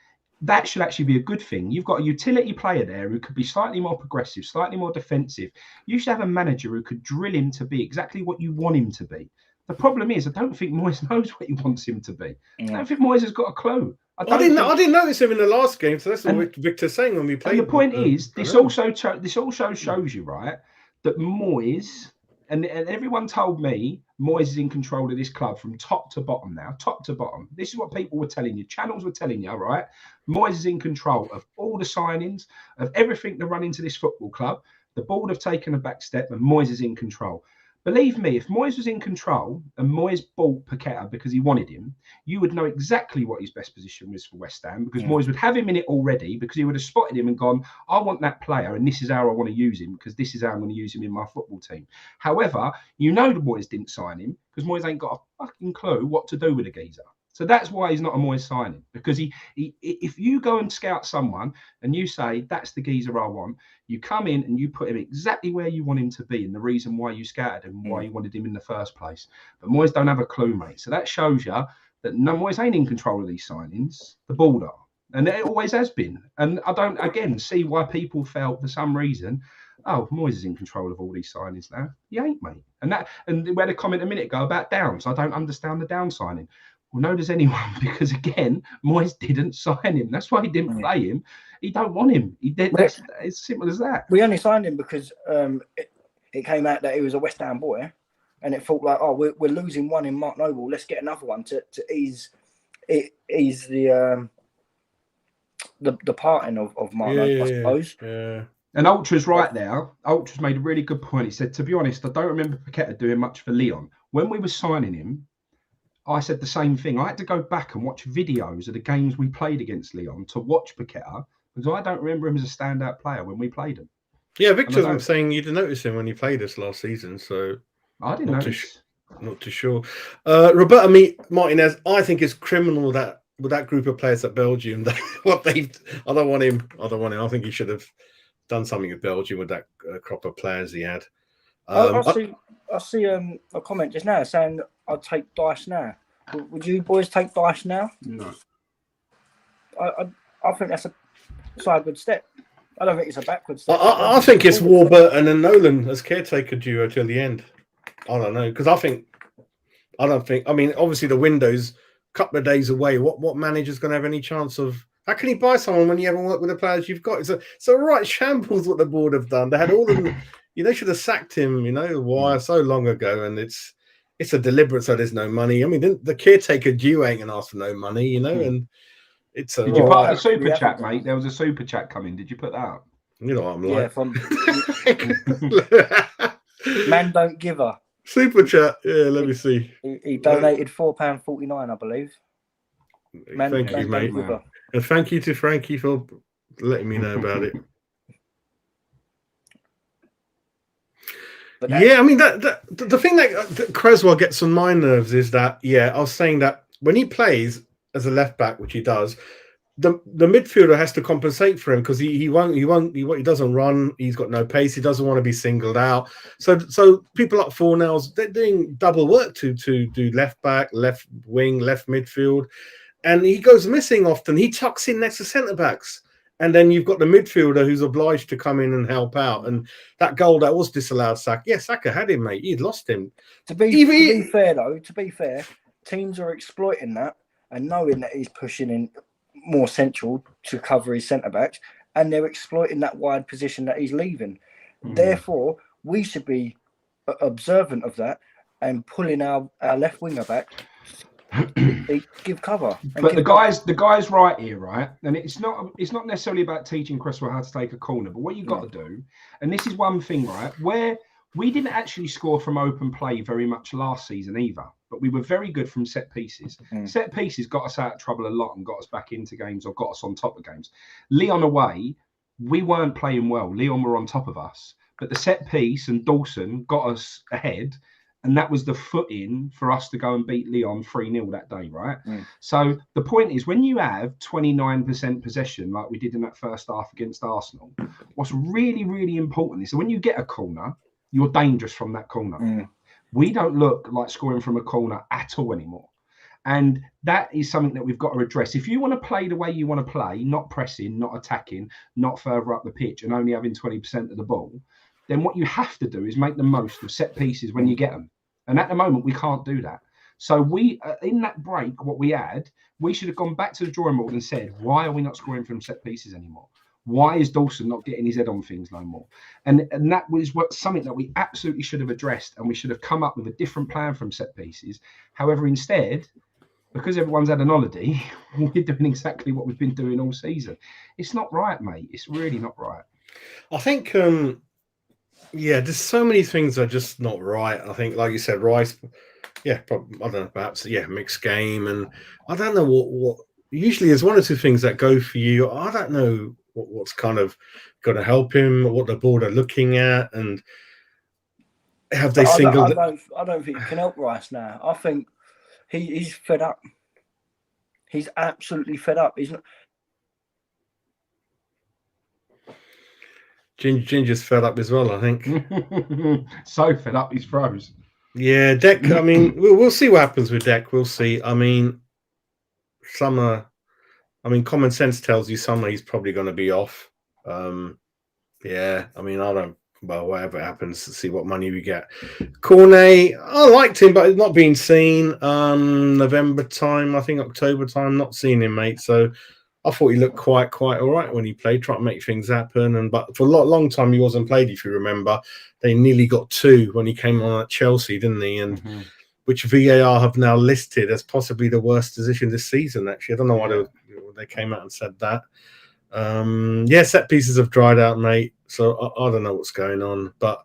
that should actually be a good thing. You've got a utility player there who could be slightly more progressive, slightly more defensive. You should have a manager who could drill him to be exactly what you want him to be. The problem is, I don't think Moyes knows what he wants him to be. I don't think Moyes has got a clue. I didn't notice him in the last game, so that's what Victor's saying when we played. And the point is, this also shows you, right, that Moyes, and everyone told me Moyes is in control of this club from top to bottom now, top to bottom. This is what people were telling you, channels were telling you, right? Moyes is in control of all the signings, of everything that run into this football club. The board have taken a back step and Moyes is in control. Believe me, if Moyes was in control and Moyes bought Paqueta because he wanted him, you would know exactly what his best position was for West Ham, because Moyes would have him in it already, because he would have spotted him and gone, I want that player and this is how I want to use him, because this is how I'm going to use him in my football team. However, the Moyes didn't sign him because Moyes ain't got a fucking clue what to do with a geezer. So that's why he's not a Moyes signing, because if you go and scout someone and you say, that's the geezer I want, you come in and you put him exactly where you want him to be and the reason why you scouted him, why you wanted him in the first place. But Moyes don't have a clue, mate. So that shows you that Moyes ain't in control of these signings. The board are. And it always has been. And I don't, again, see why people felt for some reason, oh, Moyes is in control of all these signings now. He ain't, mate. And we had a comment a minute ago about Downs. I don't understand the Downs signing. Well, no, does anyone, because again, Moyes didn't sign him. That's why he didn't play him. He don't want him. He did. It's as simple as that. We only signed him because it came out that he was a West Ham boy, and it felt like, oh, we're losing one in Mark Noble. Let's get another one to ease the parting of Mark Noble, I suppose. Yeah. And Ultra's right there. Ultra's made a really good point. He said, to be honest, I don't remember Paqueta doing much for Leon. When we were signing him, I said the same thing. I had to go back and watch videos of the games we played against Leon to watch Paqueta, because I don't remember him as a standout player when we played him. Yeah, Victor was saying you didn't notice him when he played us last season, so I didn't notice. Not too sure. Roberto Martinez, I think it's criminal that with that group of players at Belgium, what they've, I don't want him. I think he should have done something with Belgium with that crop of players he had. I see a comment just now saying I'd take Dice now. Would you boys take Dice now? No. I think that's a sideward step. I don't think it's a backward step. I think it's Warburton and Nolan as caretaker duo till the end. I don't know, because I mean, obviously the window's a couple of days away. What manager's going to have any chance of? How can you buy someone when you haven't worked with the players you've got? It's a right shambles what the board have done. They had all of them. They should have sacked him. Why so long ago? And it's a deliberate. So there's no money. I mean, the caretaker duo ain't gonna ask for no money. And it's a. Did you put up a super chat, mate? There was a super chat coming. Did you put that up? You know what I'm like. Yeah, from Man Don't Give a super chat. Yeah, let me see. He donated £4.49, I believe. Thank you, mate. And thank you to Frankie for letting me know about it. Yeah, I mean the thing that Creswell gets on my nerves is that I was saying that when he plays as a left back, which he does, the midfielder has to compensate for him because he doesn't run, he's got no pace, he doesn't want to be singled out. So people like Fornells, they're doing double work to do left back, left wing, left midfield, and he goes missing often. He tucks in next to centre backs. And then you've got the midfielder who's obliged to come in and help out. And that goal that was disallowed, Saka. Saka had him, mate. He'd lost him. To be fair, teams are exploiting that and knowing that he's pushing in more central to cover his centre-backs, and they're exploiting that wide position that he's leaving. Therefore, we should be observant of that and pulling our left winger back. They give cover. But the guy's right here, right? And it's not necessarily about teaching Cresswell how to take a corner, but what you've got to do, and this is one thing, right, where we didn't actually score from open play very much last season either, but we were very good from set pieces. Set pieces got us out of trouble a lot and got us back into games or got us on top of games. Leon away, we weren't playing well. Leon were on top of us, but the set piece and Dawson got us ahead. And that was the footing for us to go and beat Leon 3-0 that day, right? So the point is, when you have 29% possession, like we did in that first half against Arsenal, what's really, really important is that when you get a corner, you're dangerous from that corner. We don't look like scoring from a corner at all anymore. And that is something that we've got to address. If you want to play the way you want to play, not pressing, not attacking, not further up the pitch and only having 20% of the ball, then what you have to do is make the most of set pieces when you get them. And at the moment, we can't do that. So we, in that break, what we had, we should have gone back to the drawing board and said, why are we not scoring from set pieces anymore? Why is Dawson not getting his head on things no more? And that was something that we absolutely should have addressed, and we should have come up with a different plan from set pieces. However, instead, because everyone's had an holiday, we're doing exactly what we've been doing all season. It's not right, mate. It's really not right. I think... there's so many things that are just not right. I think, like you said, Rice, probably, I don't know, perhaps, mixed game. And I don't know what usually there's one or two things that go for you. I don't know what's kind of going to help him, what the board are looking at, and have they singled... I don't think you can help Rice now. I think he's fed up. He's absolutely fed up. He's not... Ginger's fed up as well, I think. So fed up, he's froze. Yeah, Deck, I mean, we'll see what happens with Deck. We'll see. I mean, common sense tells you summer he's probably going to be off. I mean, whatever happens, to see what money we get. Cornet, I liked him, but not being seen. November time, I think October time, not seeing him, mate. So I thought he looked quite all right when he played, trying to make things happen. But for a long time he wasn't played. If you remember, they nearly got 2 when he came on at Chelsea, didn't he? And which VAR have now listed as possibly the worst decision this season. Actually, I don't know why they came out and said that. Set pieces have dried out, mate. So I don't know what's going on, but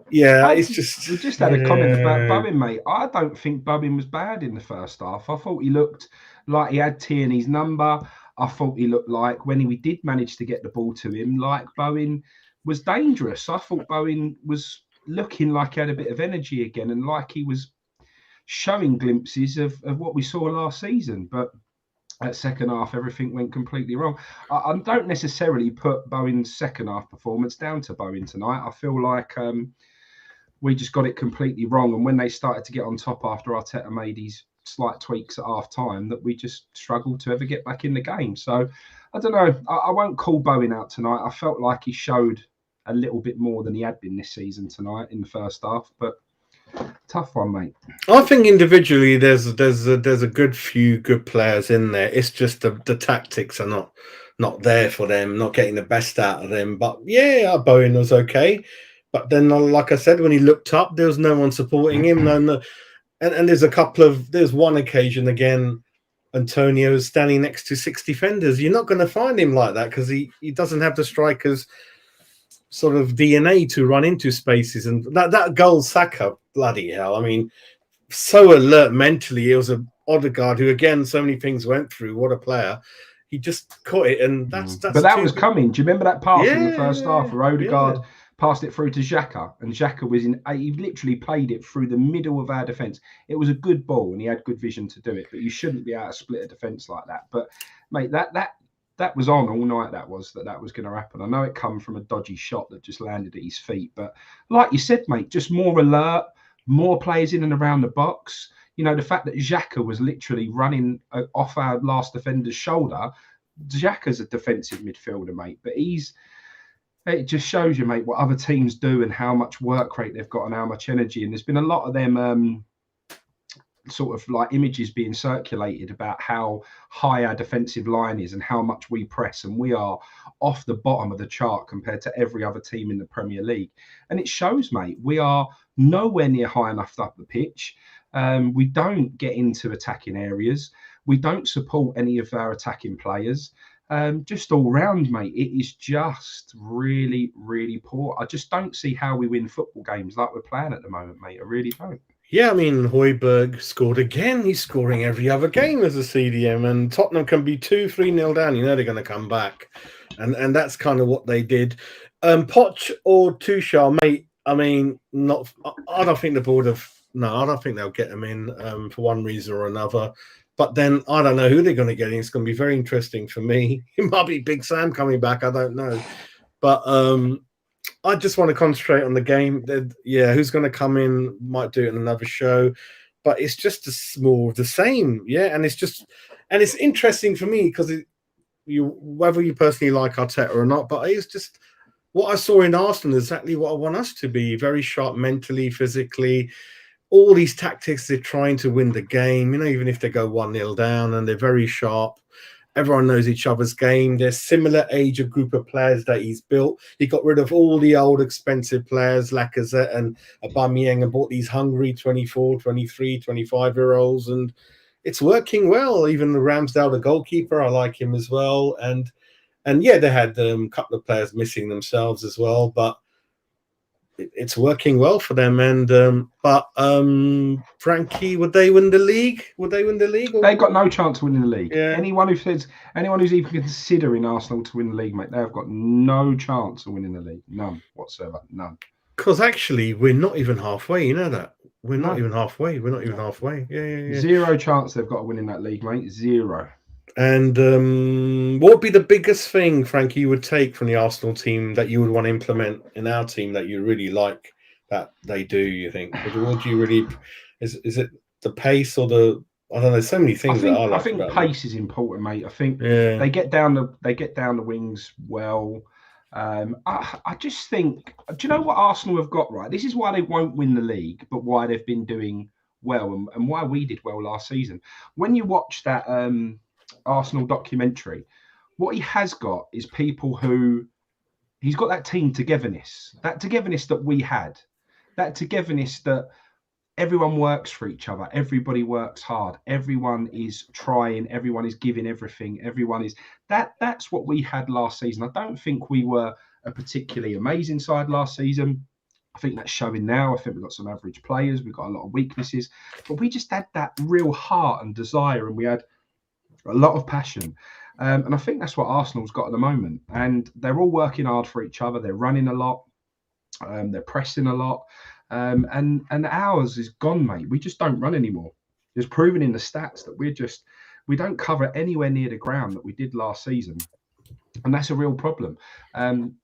it's just... We just had a comment about Bowen, mate. I don't think Bowen was bad in the first half. I thought he looked like he had Tierney's number. I thought he looked like, when we did manage to get the ball to him, like Bowen was dangerous. I thought Bowen was looking like he had a bit of energy again and like he was showing glimpses of what we saw last season. But at second half, everything went completely wrong. I don't necessarily put Bowen's second half performance down to Bowen tonight. I feel like we just got it completely wrong. And when they started to get on top after Arteta made his slight tweaks at half time, that we just struggled to ever get back in the game. So I don't know. I won't call Bowen out tonight. I felt like he showed a little bit more than he had been this season tonight in the first half, but tough one, mate. I think individually there's a good few good players in there. It's just the tactics are not there for them, not getting the best out of them. But yeah, Bowen was okay. But then, like I said, when he looked up, there was no one supporting him. No. And there's one occasion again, Antonio is standing next to 6 defenders. You're not going to find him like that because he doesn't have the striker's sort of DNA to run into spaces. And that goal, Saka, bloody hell. I mean, so alert mentally. It was a Odegaard who, again, so many things went through. What a player. He just caught it, and that's But that was coming. Do you remember that pass in the first half where Odegaard yeah. passed it through to Xhaka, and Xhaka was he literally played it through the middle of our defence. It was a good ball, and he had good vision to do it, but you shouldn't be able to split a defence like that. But, mate, that was on all night, that was going to happen. I know it come from a dodgy shot that just landed at his feet, but like you said, mate, just more alert, more players in and around the box. You know, the fact that Xhaka was literally running off our last defender's shoulder. Xhaka's a defensive midfielder, mate, but it just shows you, mate, what other teams do and how much work rate they've got and how much energy. And there's been a lot of them sort of like images being circulated about how high our defensive line is and how much we press, and we are off the bottom of the chart compared to every other team in the Premier League. And it shows, mate, we are nowhere near high enough up the pitch. We don't get into attacking areas. We don't support any of our attacking players. Just all round, mate, it is just really, really poor. I just don't see how we win football games like we're playing at the moment, mate. I really don't. Yeah, I mean, Højbjerg scored again. He's scoring every other game as a CDM, and Tottenham can be 2-3-0 down. You know they're going to come back, and that's kind of what they did. Poch or Tuchel, mate. I mean, not. I don't think the board have. No, I don't think they'll get them in for one reason or another. But then I don't know who they're going to get in. It's going to be very interesting for me. It might be Big Sam coming back. I don't know, but I just want to concentrate on the game. Yeah, who's going to come in might do it in another show, but it's just more of the same. Yeah, and it's interesting for me because whether you personally like Arteta or not, but it's just what I saw in Arsenal is exactly what I want us to be: very sharp mentally, physically. All these tactics, they're trying to win the game. You know, even if they go 1-0 down, and they're very sharp. Everyone knows each other's game. They're similar age of group of players that he's built. He got rid of all the old expensive players, Lacazette and Aubameyang, and bought these hungry 24, 23, 25-year-olds. And it's working well. Even the Ramsdale, the goalkeeper, I like him as well. And yeah, they had a couple of players missing themselves as well. But it's working well for them. And Frankie, would they win the league? Or... They got no chance of winning the league. Yeah. Anyone who's even considering Arsenal to win the league, mate, they have got no chance of winning the league. None whatsoever. None. Because actually, we're not even halfway. You know that we're not even halfway. We're not even halfway. Yeah. Zero chance they've got to win in that league, mate. Zero. And what would be the biggest thing, Frankie, you would take from the Arsenal team that you would want to implement in our team that you really like that they do, you think? What do you really... Is it the pace or the... I don't know, so many things I think pace is important, mate. I think they get down the wings well. I just think... Do you know what Arsenal have got, right? This is why they won't win the league, but why they've been doing well and why we did well last season. When you watch that... Arsenal documentary, what he has got is people who he's got that team togetherness that we had, that togetherness that everyone works for each other, everybody works hard, everyone is trying, everyone is giving everything, everyone is that's what we had last season. I don't think we were a particularly amazing side last season. I think that's showing now. I think we've got some average players, we've got a lot of weaknesses, but we just had that real heart and desire, and we had a lot of passion. And I think that's what Arsenal's got at the moment. And they're all working hard for each other. They're running a lot. They're pressing a lot. And ours is gone, mate. We just don't run anymore. It's proven in the stats that we're We don't cover anywhere near the ground that we did last season. And that's a real problem.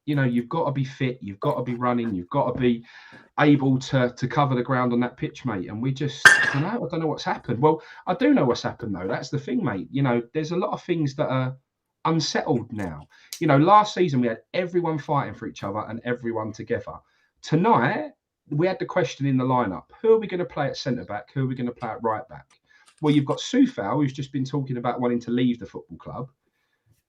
You know, you've got to be fit, you've got to be running, you've got to be able to cover the ground on that pitch, mate. And we just, I don't know what's happened. Well, I do know what's happened, though. That's the thing, mate. You know, there's a lot of things that are unsettled now. You know, last season we had everyone fighting for each other and everyone together. Tonight, we had the question in the lineup: who are we going to play at centre back? Who are we going to play at right back? Well, you've got Soufal, who's just been talking about wanting to leave the football club.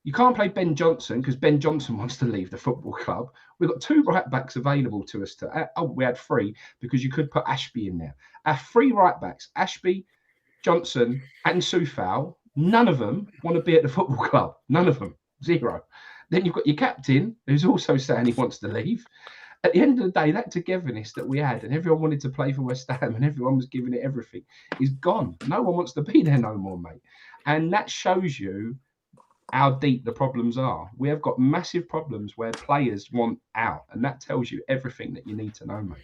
You can't play Ben Johnson because Ben Johnson wants to leave the football club. We've got 2 right backs available to us. We had 3 because you could put Ashby in there. Our 3 right backs, Ashby, Johnson, and Soufal, none of them want to be at the football club. None of them. 0. Then you've got your captain, who's also saying he wants to leave. At the end of the day, that togetherness that we had and everyone wanted to play for West Ham and everyone was giving it everything is gone. No one wants to be there no more, mate. And that shows you how deep the problems are. We have got massive problems where players want out, and that tells you everything that you need to know, mate.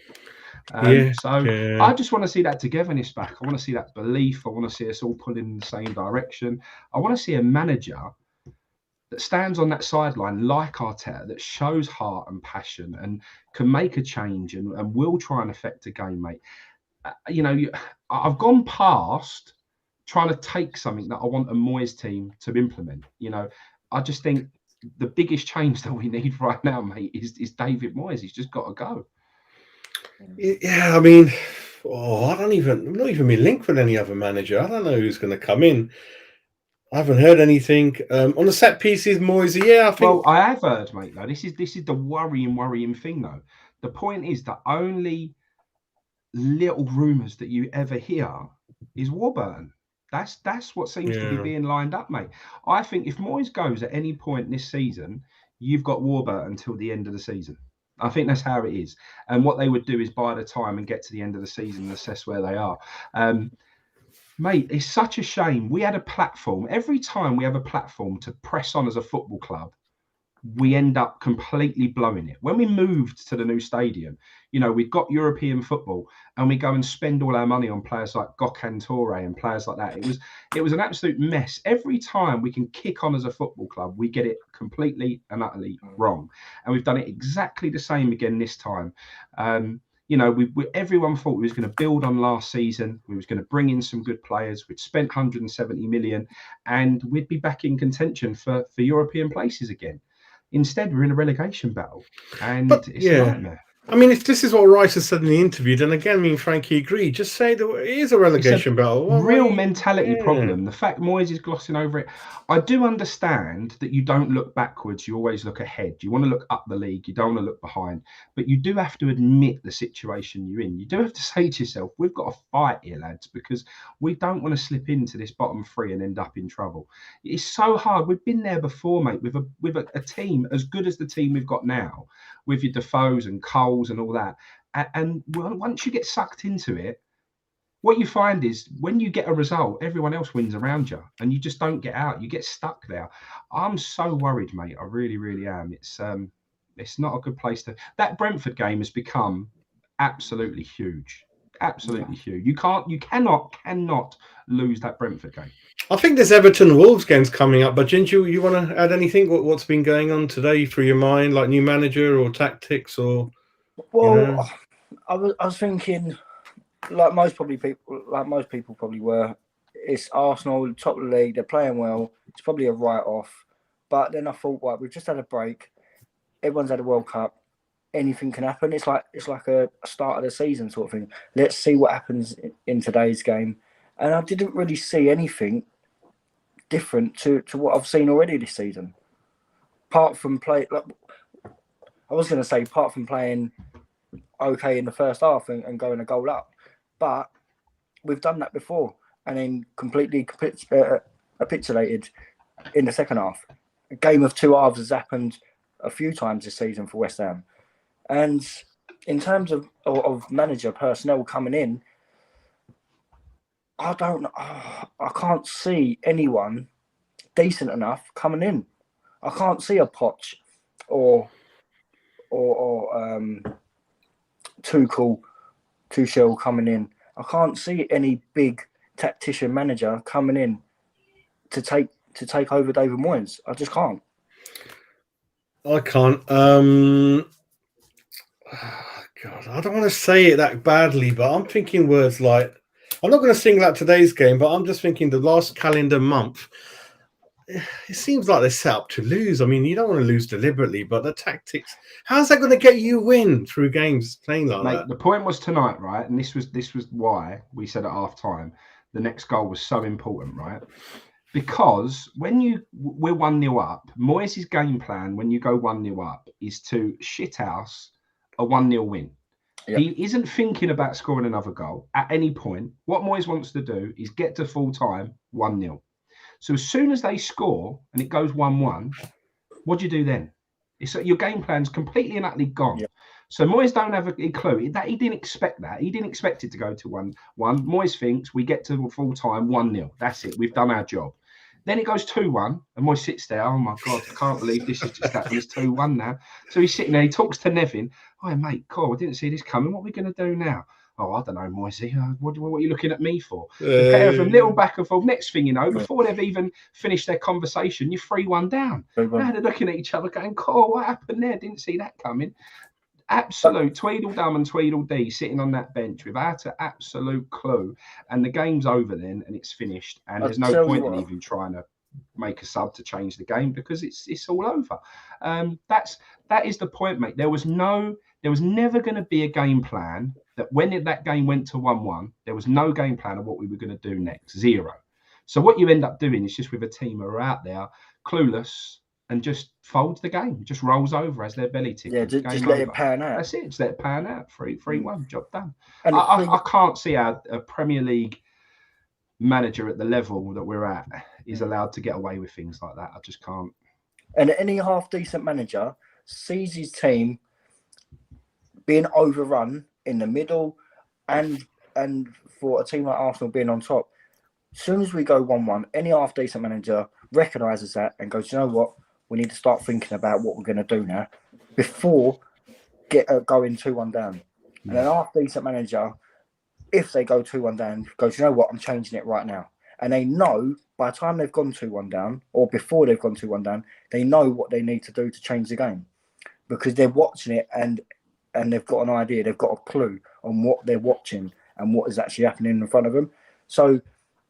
I just want to see that togetherness back. I want to see that belief. I want to see us all pulling in the same direction. I want to see a manager that stands on that sideline like Arteta, that shows heart and passion and can make a change and will try and affect a game, mate. You know, I've gone past trying to take something that I want a Moyes team to implement. You know, I just think the biggest change that we need right now, mate, is David Moyes. He's just got to go. Yeah, I mean, I'm not even been linked with any other manager. I don't know who's going to come in. I haven't heard anything on the set pieces. Moyes, yeah, I think. Well, I have heard, mate. Though this is the worrying thing, though. The point is that only little rumours that you ever hear is Warburton. That's what seems to be being lined up, mate. I think if Moyes goes at any point this season, you've got Warburton until the end of the season. I think that's how it is. And what they would do is buy the time and get to the end of the season and assess where they are. Mate, it's such a shame. We had a platform. Every time we have a platform to press on as a football club, we end up completely blowing it. When we moved to the new stadium, you know, we've got European football and we go and spend all our money on players like Gökhan Toure and players like that. It was an absolute mess. Every time we can kick on as a football club, we get it completely and utterly wrong. And we've done it exactly the same again this time. You know, everyone thought we was going to build on last season. We was going to bring in some good players. We'd spent 170 million and we'd be back in contention for European places again. Instead, we're in a relegation battle, and it's a nightmare. I mean, if this is what Rice has said in the interview, then again, I mean, Frankie agreed. Just say that it is a relegation battle. Real mentality problem. The fact Moyes is glossing over it. I do understand that you don't look backwards. You always look ahead. You want to look up the league. You don't want to look behind. But you do have to admit the situation you're in. You do have to say to yourself, we've got to fight here, lads, because we don't want to slip into this bottom 3 and end up in trouble. It's so hard. We've been there before, mate, with a team as good as the team we've got now, with your Defoes and Coles and all that. And once you get sucked into it, what you find is when you get a result, everyone else wins around you and you just don't get out. You get stuck there. I'm so worried, mate. I really, really am. It's not a good place to... That Brentford game has become absolutely huge. Absolutely huge. You cannot lose that Brentford game. I think there's Everton Wolves games coming up, but Ginger, you want to add anything? What's been going on today through your mind, like new manager or tactics or? Well, you know? I was thinking, like most people probably were. It's Arsenal, top of the league. They're playing well. It's probably a write-off. But then I thought, right, we've just had a break. Everyone's had a World Cup. Anything can happen. It's like a start of the season sort of thing. Let's see what happens in today's game. And I didn't really see anything different to what I've seen already this season. Apart from playing okay in the first half and going a goal up. But we've done that before and then completely capitulated in the second half. A game of 2 halves has happened a few times this season for West Ham. And in terms of manager personnel coming in, I don't know. I can't see anyone decent enough coming in. I can't see a Poch or Tuchel coming in. I can't see any big tactician manager coming in to take over David Moyes. I just can't. I can't. God, I don't want to say it that badly, but I'm thinking words like, I'm not going to single out today's game, but I'm just thinking the last calendar month. It seems like they're set up to lose. I mean, you don't want to lose deliberately, but the tactics, how's that going to get you win through games playing like that? The point was tonight, right? And this was why we said at half time the next goal was so important, right? Because when we're 1-0 up, Moyes' game plan when you go 1-0 up is to shithouse a 1-0 win. Yep. He isn't thinking about scoring another goal at any point. What Moyes wants to do is get to full time 1-0. So as soon as they score and it goes 1-1, what do you do then? Your game plan's completely and utterly gone. Yep. So Moyes don't have a clue. That he didn't expect that. He didn't expect it to go to 1-1. Moyes thinks we get to full time 1-0. That's it. We've done our job. Then it goes 2-1, and Moyes sits there. Oh my God, I can't believe this has just happened. It's 2-1 now. So he's sitting there. He talks to Nevin. Oh, mate, cool. I didn't see this coming. What are we going to do now? Oh, I don't know, Moisey. What are you looking at me for? The pair of them, little back and forth. Next thing you know, before they've even finished their conversation, you're 3-1 down. Now they're looking at each other going, cool, what happened there? Didn't see that coming. Absolute Tweedledum and Tweedledee sitting on that bench without an absolute clue. And the game's over then, and it's finished. And there's no point in even trying to make a sub to change the game because it's all over. That is the point, mate. There was never going to be a game plan that when that game went to 1-1, there was no game plan of what we were going to do next. Zero. So what you end up doing is just with a team who are out there clueless and just folds the game, just rolls over as their belly tickles. Yeah, just let it pan out. That's it. Just let it pan out. 3-1, job done. And I can't see how a Premier League manager at the level that we're at is allowed to get away with things like that. I just can't. And any half-decent manager sees his team being overrun in the middle and for a team like Arsenal being on top. As soon as we go 1-1, any half-decent manager recognises that and goes, you know what? We need to start thinking about what we're going to do now before going 2-1 down. And an half-decent manager, if they go 2-1 down, goes, you know what? I'm changing it right now. And they know by the time they've gone 2-1 down or before they've gone 2-1 down, they know what they need to do to change the game because they're watching it and they've got an idea, they've got a clue on what they're watching and what is actually happening in front of them. So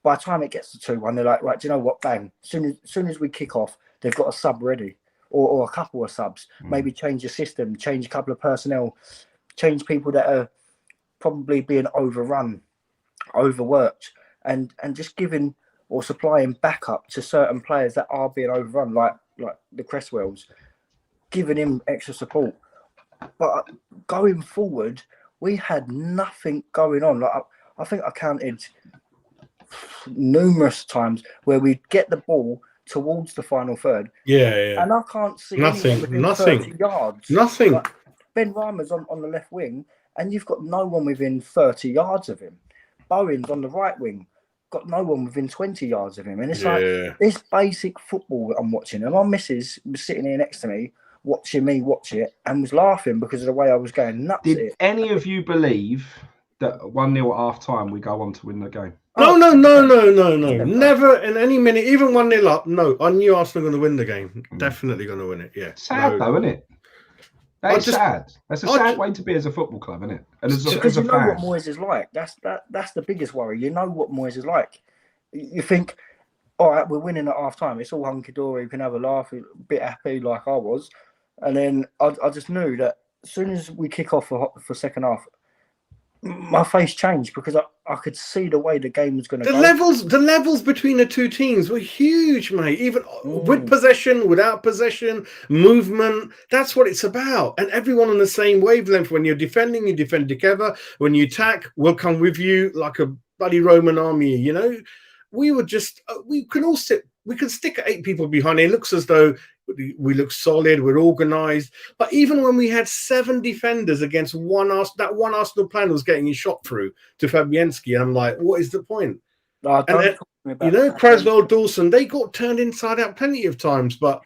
by the time it gets to 2-1, they're like, right, do you know what? Bang. Soon as we kick off, they've got a sub ready or a couple of subs. Maybe change the system, change a couple of personnel, change people that are probably being overrun, overworked, and just giving or supplying backup to certain players that are being overrun, like the Cresswells, giving him extra support. But going forward, we had nothing going on. Like I think I counted numerous times where we'd get the ball towards the final third. Yeah. And I can't see nothing. 30 yards. Nothing. Like Ben Rama's on the left wing, and you've got no one within 30 yards of him. Bowen's on the right wing, got no one within 20 yards of him. And it's like this basic football I'm watching. And my missus was sitting here next to me, watching me watch it, and was laughing because of the way I was going nuts. Did any of you believe that 1-0 at half time we go on to win the game? No. Never in any minute, even 1-0 up. No, I knew Arsenal were going to win the game. Definitely going to win it. Yeah. Sad though, isn't it? That's sad. That's a sad way to be as a football club, isn't it? And because you know what Moyes is like. That's the biggest worry. You know what Moyes is like. You think, all right, we're winning at half time. It's all hunky dory. We can have a laugh, a bit happy like I was. And then I just knew that as soon as we kick off for second half, my face changed because I could see the way the game was going to go. The levels between the two teams were huge, mate. Even with possession, without possession, movement. That's what it's about. And everyone on the same wavelength. When you're defending, you defend together. When you attack, we'll come with you like a bloody Roman army. You know, we were just we can all sit. We can stick 8 people behind. It looks as though we look solid, we're organised. But even when we had 7 defenders against that one Arsenal player was getting his shot through to Fabianski, I'm like, what is the point? Cresswell, Dawson, they got turned inside out plenty of times. But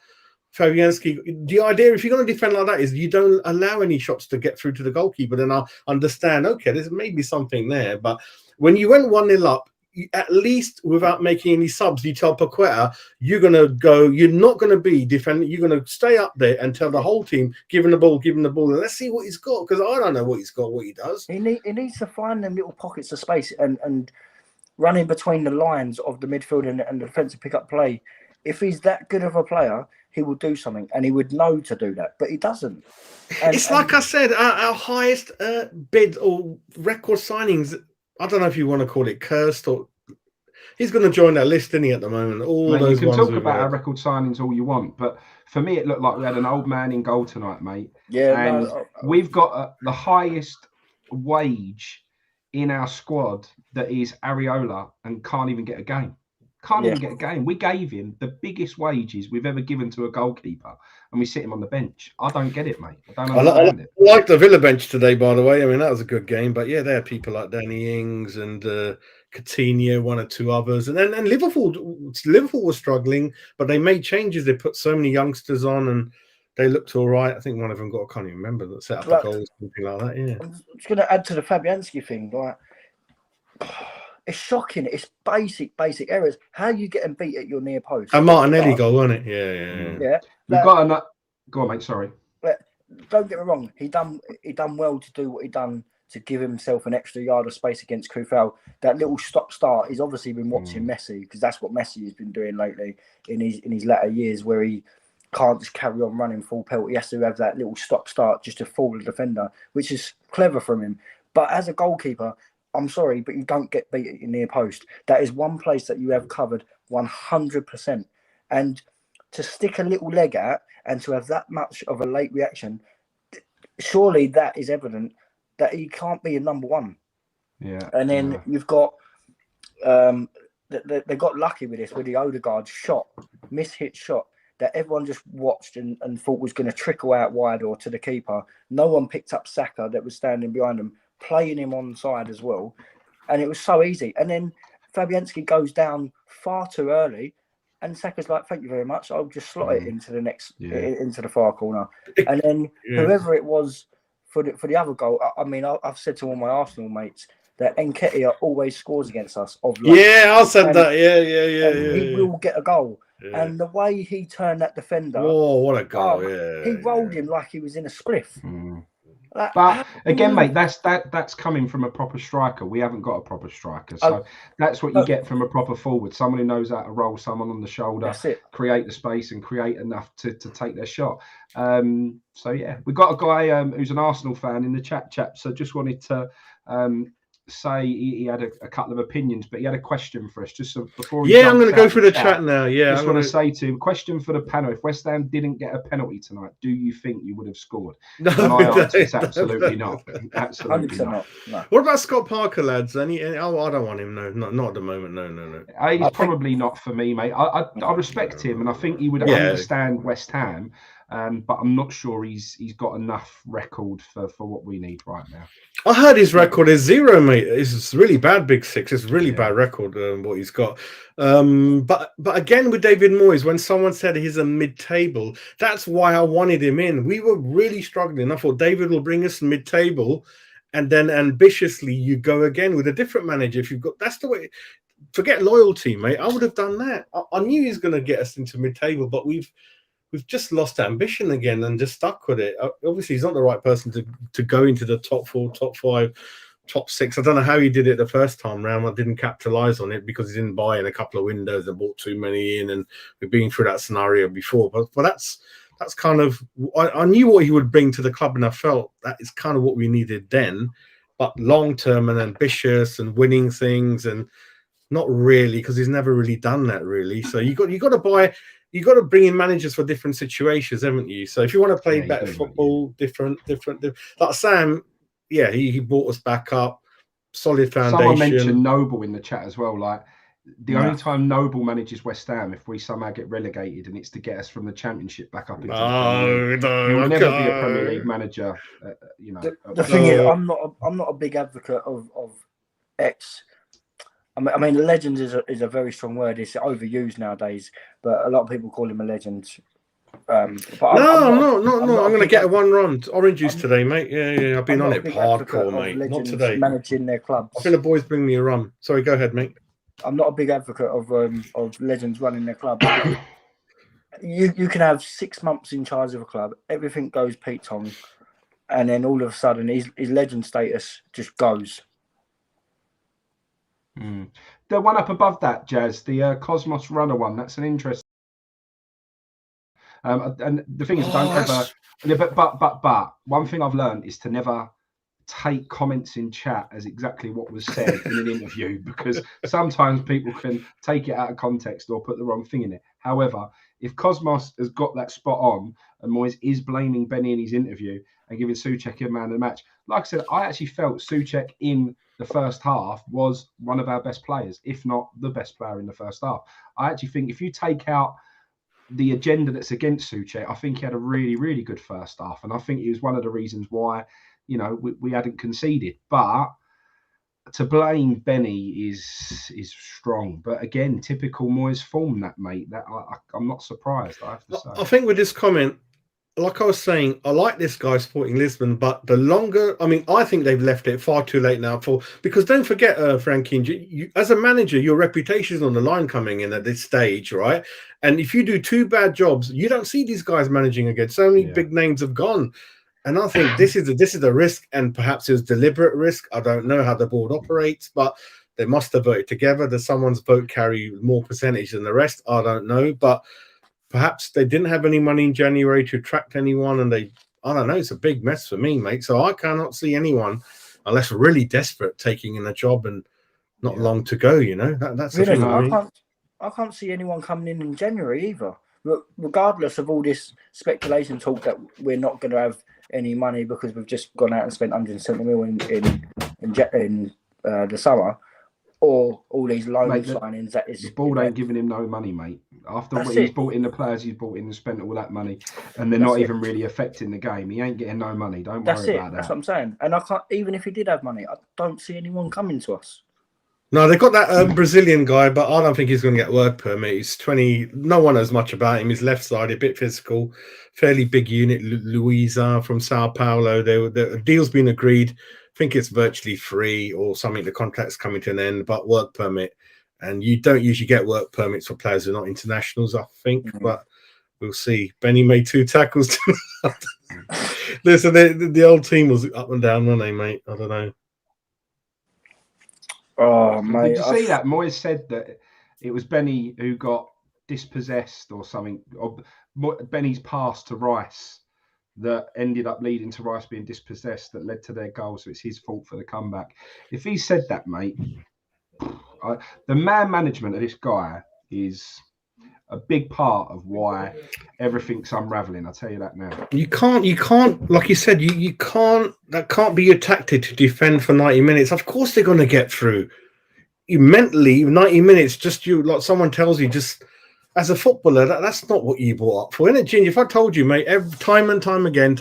Fabianski, the idea, if you're going to defend like that, is you don't allow any shots to get through to the goalkeeper. Then I'll understand, okay, there's maybe something there. But when you went 1-0 up, at least without making any subs, you tell Paqueta, you're going to go, you're not going to be defending, you're going to stay up there and tell the whole team, give him the ball, and let's see what he's got, because I don't know what he's got, what he does. He needs to find them little pockets of space and run in between the lines of the midfield and the defensive pick-up play. If he's that good of a player, he will do something, and he would know to do that, but he doesn't. It's like I said, our highest bid or record signings, I don't know if you want to call it cursed, or he's going to join that list, isn't he, at the moment? You can talk about our record signings all you want, but for me, it looked like we had an old man in goal tonight, mate. Yeah, and we've got the highest wage in our squad that is Areola, and can't even get a game. Even get a game. We gave him the biggest wages we've ever given to a goalkeeper, and we sit him on the bench. I don't get it, mate. I don't understand it. I like the Villa bench today, by the way. I mean, that was a good game. But yeah, there are people like Danny Ings and Coutinho, one or two others, and then Liverpool was struggling, but they made changes. They put so many youngsters on, and they looked all right. I think one of them I can't even remember, that set up a goal or something like that. Yeah, I'm just going to add to the Fabianski thing, like. It's shocking. It's basic errors. How you getting beat at your near post? A Martinelli goal, wasn't it? Yeah. We've got go on, mate. Sorry. Don't get me wrong. He done well to do what he done to give himself an extra yard of space against Kufal. That little stop-start. He's obviously been watching Messi, because that's what Messi has been doing lately in his latter years, where he can't just carry on running full pelt. He has to have that little stop-start just to fool the defender, which is clever from him. But as a goalkeeper, I'm sorry, but you don't get beat at your near post. That is one place that you have covered 100%. And to stick a little leg out and to have that much of a late reaction, surely that is evident that he can't be a number one. Yeah. And then you've got they got lucky with this, with the Odegaard shot, miss-hit shot, that everyone just watched and thought was going to trickle out wide or to the keeper. No one picked up Saka that was standing behind him, playing him on side as well, and it was so easy. And then Fabianski goes down far too early, and Saka's like, "Thank you very much. I'll just slot it into the next into the far corner." And then whoever it was for the other goal, I mean, I've said to all my Arsenal mates that Nketiah always scores against us. I said that. Yeah. He will get a goal. Yeah. And the way he turned that defender, what a goal! He rolled him like he was in a spliff. But again, mate, that's coming from a proper striker. We haven't got a proper striker, so that's what you get from a proper forward. Someone who knows how to roll someone on the shoulder, create the space, and create enough to take their shot. So yeah, we got a guy who's an Arsenal fan in the chat. So just wanted to say he had a couple of opinions, but he had a question for us just before. I'm going to go through the chat now. Yeah, I just want to say to him, question for the panel: if West Ham didn't get a penalty tonight, do you think you would have scored? No, my answer is absolutely not. Absolutely not. No. What about Scott Parker, lads? I don't want him. No, not at the moment. No. He's probably not for me, mate. I respect him, and I think he would understand West Ham. But I'm not sure he's got enough record for what we need right now. I heard his record is 0, mate. It's really bad, Big Six. It's really bad record what he's got. But again, with David Moyes, when someone said he's a mid-table, that's why I wanted him in. We were really struggling. I thought David will bring us mid-table, and then ambitiously you go again with a different manager. If you've got, that's the way. Forget loyalty, mate. I would have done that. I knew he was going to get us into mid-table, but we've just lost ambition again and just stuck with it. Obviously, he's not the right person to go into the top 4, top 5, top 6. I don't know how he did it the first time round. I didn't capitalize on it because he didn't buy in a couple of windows and bought too many in, and we've been through that scenario before. But that's kind of, I knew what he would bring to the club, and I felt that is kind of what we needed then. But long term and ambitious and winning things, and not really, because he's never really done that really. So you got to buy. You got to bring in managers for different situations, haven't you? So if you want to play better football, different. Like Sam, he brought us back up, solid foundation. Someone mentioned Noble in the chat as well. Like the only time Noble manages West Ham, if we somehow get relegated, and it's to get us from the Championship back up into the Premier League. You'll never be a Premier League manager. The thing is, I'm not a big advocate of ex. I mean, legend is a very strong word. It's overused nowadays, but a lot of people call him a legend. I'm going to get a one run orange juice today, mate. Yeah. I've been on it hardcore, mate. Not today. Managing their clubs. I think the boys bring me a rum. Sorry, go ahead, mate. I'm not a big advocate of legends running their club. You can have 6 months in charge of a club, everything goes Pete Tong, and then all of a sudden his legend status just goes. The one up above that, Jazz, the Cosmos Runner one. That's an interesting. And the thing is, don't ever. But one thing I've learned is to never take comments in chat as exactly what was said in an interview, because sometimes people can take it out of context or put the wrong thing in it. However, if Cosmos has got that spot on and Moyes is blaming Benny in his interview and giving Souček a man of the match, like I said, I actually felt Souček in the first half was one of our best players, if not the best player in the first half. I actually think if you take out the agenda that's against Souček, I think he had a really, really good first half. And I think it was one of the reasons why, we hadn't conceded. But to blame Benny is strong. But again, typical Moyes form, that, mate. That I'm not surprised, I have to say. I think with this comment, like I was saying, I like this guy supporting Lisbon, but the longer, I think they've left it far too late now because don't forget, Frankie, you, as a manager, your reputation is on the line coming in at this stage, right? And if you do 2 bad jobs, you don't see these guys managing again. So many big names have gone. And I think this is a risk, and perhaps it was deliberate risk. I don't know how the board operates, but they must have voted together. Does someone's vote carry more percentage than the rest? I don't know, but perhaps they didn't have any money in January to attract anyone, and I don't know. It's a big mess for me, mate. So I cannot see anyone, unless really desperate, taking in a job and not long to go. That's the thing. I can't see anyone coming in January either. Regardless of all this speculation talk that we're not going to have any money because we've just gone out and spent 170 million in the summer, or all these loan signings. That is, the board ain't giving him no money, mate. After he's brought in the players he's brought in and spent all that money, and they're not even really affecting the game. He ain't getting no money. Don't worry about that. That's what I'm saying. And I can't, even if he did have money, I don't see anyone coming to us. No, they've got that Brazilian guy, but I don't think he's going to get work permit. He's 20. No one knows much about him. He's left-sided, a bit physical, fairly big unit. Luisa from Sao Paulo. The deal's been agreed. I think it's virtually free or something. The contract's coming to an end, but work permit. And you don't usually get work permits for players who are not internationals, I think. But we'll see. Benny made 2 tackles. Listen, the old team was up and down, weren't they, mate? I don't know. Oh, mate. Did you see that? Moyes said that it was Benny who got dispossessed or something, or Benny's pass to Rice that ended up leading to Rice being dispossessed that led to their goal. So it's his fault for the comeback. If he said that, mate, the man management of this guy is a big part of why everything's unraveling. I'll tell you that now. You can't, like you said, you can't, that can't be your tactic to defend for 90 minutes. Of course they're going to get through. You mentally, 90 minutes, like someone tells you, just as a footballer, that's not what you brought up for, isn't it, Ginger? If I told you, mate, time and time again,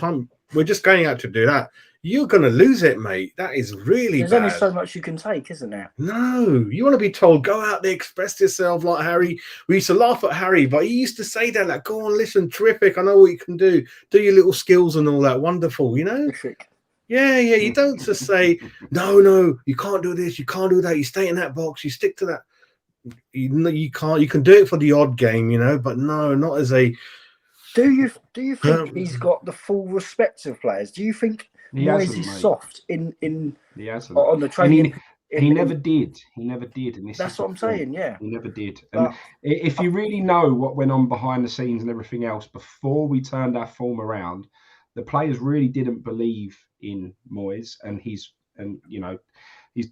we're just going out to do that, you're going to lose it, mate. That is really bad. There's only so much you can take, isn't there? No, you want to be told, go out there, express yourself like Harry. We used to laugh at Harry, but he used to say that, like, go on, listen, terrific. I know what you can do. Do your little skills and all that. Wonderful, Terrific. Yeah. You don't just say, no, you can't do this, you can't do that. You stay in that box, you stick to that. You can't. You can do it for the odd game, but no, not as a. Do you think he's got the full respect of players? Do you think Moyes is soft in he hasn't. On the training? He never did. He never did. And that's what I'm saying. Yeah, he never did. And if you really know what went on behind the scenes and everything else before we turned our form around, the players really didn't believe in Moyes and his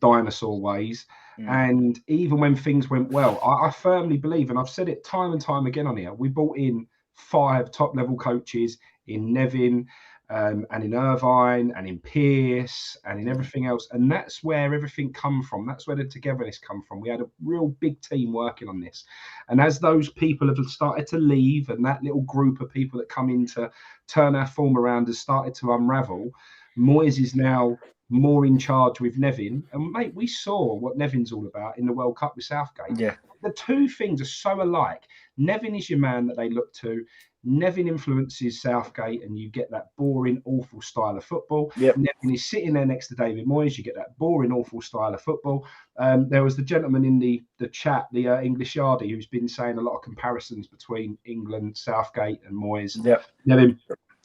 dinosaur ways. And even when things went well, I firmly believe, and I've said it time and time again on here, we brought in 5 top-level coaches in Nevin and in Irvine and in Pearce and in everything else. And that's where everything come from. That's where the togetherness come from. We had a real big team working on this. And as those people have started to leave and that little group of people that come in to turn our form around has started to unravel, Moyes is now more in charge with Nevin. And, mate, we saw what Nevin's all about in the World Cup with Southgate. Yeah. The 2 things are so alike. Nevin is your man that they look to. Nevin influences Southgate, and you get that boring, awful style of football. Yep. Nevin is sitting there next to David Moyes. You get that boring, awful style of football. There was the gentleman in the chat, the English Yardie, who's been saying a lot of comparisons between England, Southgate, and Moyes. Yep. Nevin,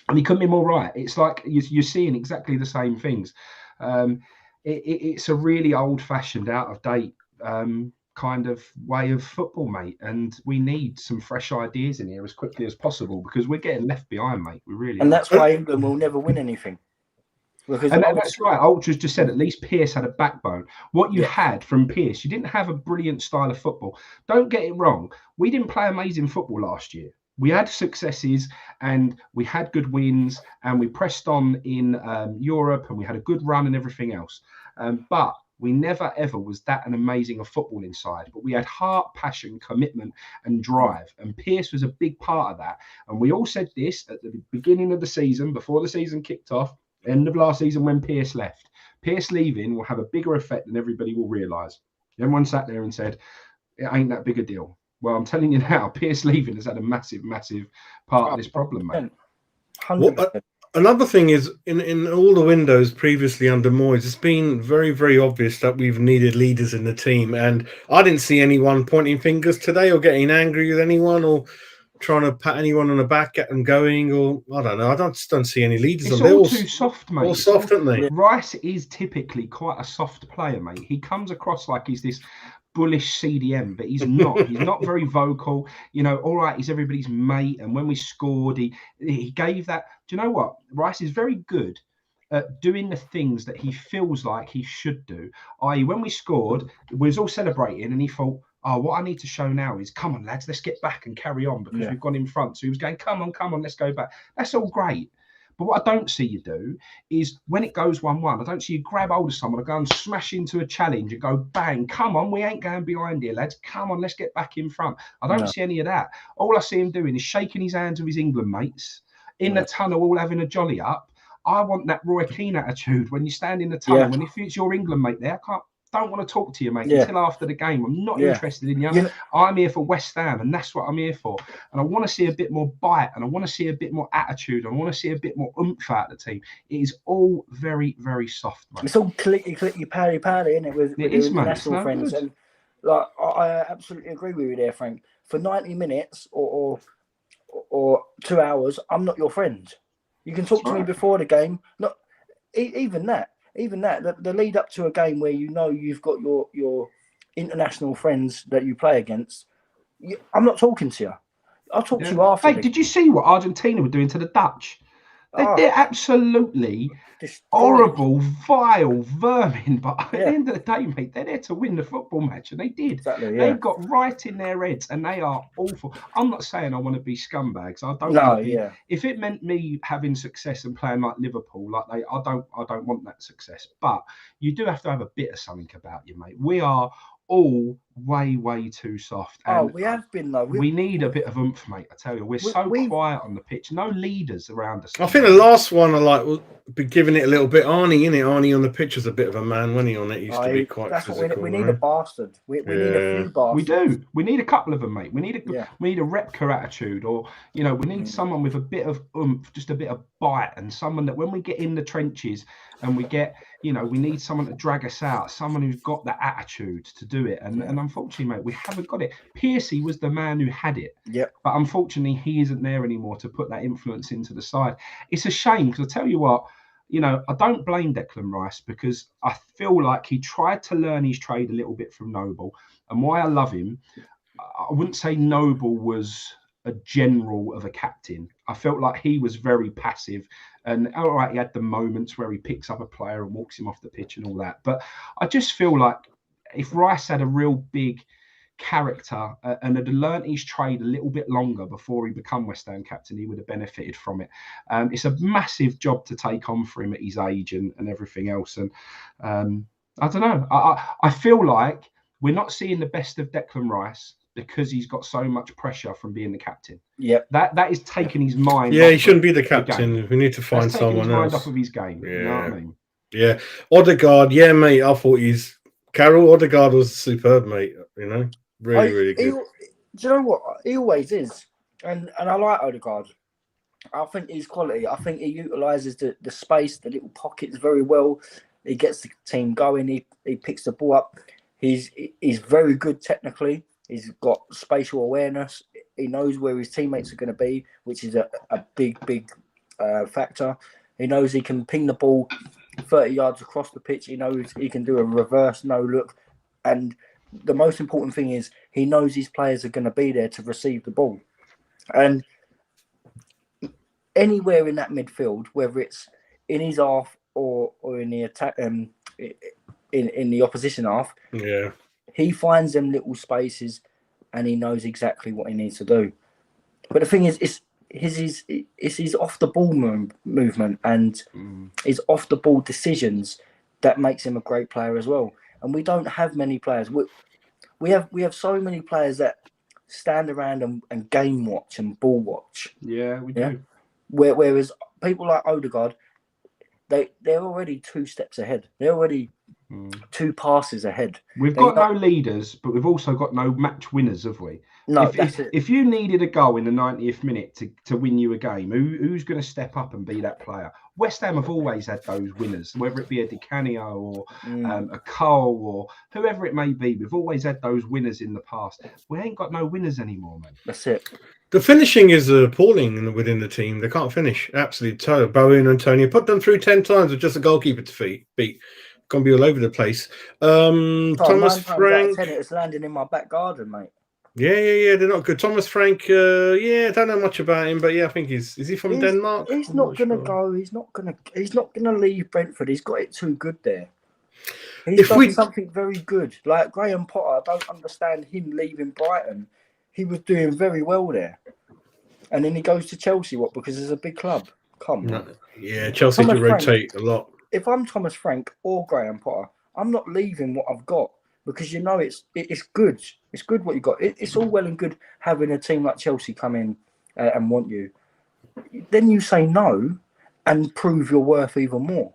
and he couldn't be more right. It's like you're seeing exactly the same things. It's a really old-fashioned, out-of-date kind of way of football, mate, and we need some fresh ideas in here as quickly as possible because we're getting left behind, mate. We really and are. That's why England will never win anything. Because that's right. Ultras just said at least Pearce had a backbone. What you had from Pearce, you didn't have a brilliant style of football. Don't get it wrong. We didn't play amazing football last year. We had successes and we had good wins and we pressed on in Europe and we had a good run and everything else. But we never, ever was that an amazing of football inside, but we had heart, passion, commitment and drive. And Pearce was a big part of that. And we all said this at the beginning of the season, before the season kicked off, end of last season when Pearce left. Pearce leaving will have a bigger effect than everybody will realise. Everyone sat there and said, it ain't that big a deal. Well, I'm telling you now, Pearce leaving has had a massive, massive part of this problem, mate. 100%. Another thing is, in all the windows previously under Moyes, it's been very, very obvious that we've needed leaders in the team. And I didn't see anyone pointing fingers today or getting angry with anyone or trying to pat anyone on the back, get them going, or I don't know. I just don't see any leaders. It's all too soft, mate. All soft, aren't they? Rice is typically quite a soft player, mate. He comes across like he's this bullish CDM, but he's not. He's not very vocal. You know, all right, he's everybody's mate. And when we scored, he gave that. Do you know what? Rice is very good at doing the things that he feels like he should do. I.e., when we scored, we was all celebrating, and he thought, oh, what I need to show now is, come on, lads, let's get back and carry on because we've gone in front. So he was going, come on, let's go back. That's all great. But what I don't see you do is when it goes 1-1, I don't see you grab hold of someone and go and smash into a challenge and go, bang, come on, we ain't going behind here, lads. Come on, let's get back in front. I don't see any of that. All I see him doing is shaking his hands with his England mates in the tunnel, all having a jolly up. I want that Roy Keane attitude when you stand in the tunnel. And if it's your England mate there, don't want to talk to you, mate, until after the game. I'm not interested in you. I'm here for West Ham, and that's what I'm here for. And I want to see a bit more bite, and I want to see a bit more attitude, and I want to see a bit more oomph out of the team. It is all very, very soft, mate. It's all clicky, pally, isn't it? With the international friends. And like, I absolutely agree with you there, Frank. For 90 minutes or 2 hours, I'm not your friend. You can talk to me before the game. Not even that. Even that, the lead up to a game where you know you've got your international friends that you play against, I'm not talking to you. I'll talk to you after. Hey, did you see what Argentina were doing to the Dutch? They're absolutely horrible, vile vermin. But at the end of the day, mate, they're there to win the football match, and they did. Exactly, They've got right in their heads, and they are awful. I'm not saying I want to be scumbags. I don't. Want to be, if it meant me having success and playing like Liverpool, I don't want that success. But you do have to have a bit of something about you, mate. We are all way too soft. And we have been though. We need a bit of oomph, mate. I tell you, we're so quiet on the pitch. No leaders around us. I think the last one will be giving it a little bit. Arnie, innit? Arnie on the pitch was a bit of a man when he on it. He used to be quite physical. We need a bastard. We need a few bastards. We do. We need a couple of them, mate. We need a Repka attitude, or we need someone with a bit of oomph, just a bit of bite, and someone that when we get in the trenches and we get, we need someone to drag us out, someone who's got that attitude to do it. And unfortunately, mate, we haven't got it. Piercy was the man who had it. Yep. But unfortunately, he isn't there anymore to put that influence into the side. It's a shame because I tell you what, I don't blame Declan Rice because I feel like he tried to learn his trade a little bit from Noble. And why I love him, I wouldn't say Noble was a general of a captain. I felt like he was very passive, and all right, he had the moments where he picks up a player and walks him off the pitch and all that. But I just feel like if Rice had a real big character and had learnt his trade a little bit longer before he became West Ham captain, he would have benefited from it. It's a massive job to take on for him at his age and everything else. And I don't know. I feel like we're not seeing the best of Declan Rice because he's got so much pressure from being the captain. Yeah, that is taking his mind. Yeah, he shouldn't be the captain. We need to find someone his else. Mind off of his game. Yeah. You know what I mean? Yeah, Odegaard. Yeah, mate. I thought Carol Odegaard was superb, mate. Really good. Do you know what? He always is, and I like Odegaard. I think he's quality. I think he utilises the space, the little pockets very well. He gets the team going. He picks the ball up. He's very good technically. He's got spatial awareness. He knows where his teammates are going to be, which is a big factor. He knows he can ping the ball 30 yards across the pitch. He knows he can do a reverse no look. And the most important thing is he knows his players are going to be there to receive the ball. And anywhere in that midfield, whether it's in his half or in the attack, in the opposition half, Yeah, he finds them little spaces, and he knows exactly what he needs to do. But the thing is, it's his off the ball movement and his off the ball decisions that makes him a great player as well. And we don't have many players. We have so many players that stand around and game watch and ball watch. Yeah, we do. Whereas people like Odegaard, they're already 2 steps ahead. They're already 2 passes ahead. We've got no leaders, but we've also got no match winners, have we? No, if you needed a goal in the 90th minute to win you a game, who's going to step up and be that player? West Ham have always had those winners, whether it be a Di Canio or a Cole or whoever it may be. We've always had those winners in the past. We ain't got no winners anymore, man. That's it. The finishing is appalling within the team. They can't finish. Absolutely total. Bowen and Antonio put them through 10 times with just a goalkeeper to beat. Gonna be all over the place. Thomas Frank. 10, it's landing in my back garden, mate. Yeah. They're not good. Thomas Frank. I don't know much about him, but yeah, I think is he from Denmark? He's not gonna go. He's not gonna leave Brentford. He's got it too good there. He's done something very good. Like Graham Potter, I don't understand him leaving Brighton. He was doing very well there, and then he goes to Chelsea. What? Because it's a big club. Come on. Yeah, Chelsea do rotate a lot. If I'm Thomas Frank or Graham Potter, I'm not leaving what I've got because you know it's good. It's good what you got. It's all well and good having a team like Chelsea come in and want you. Then you say no and prove your worth even more,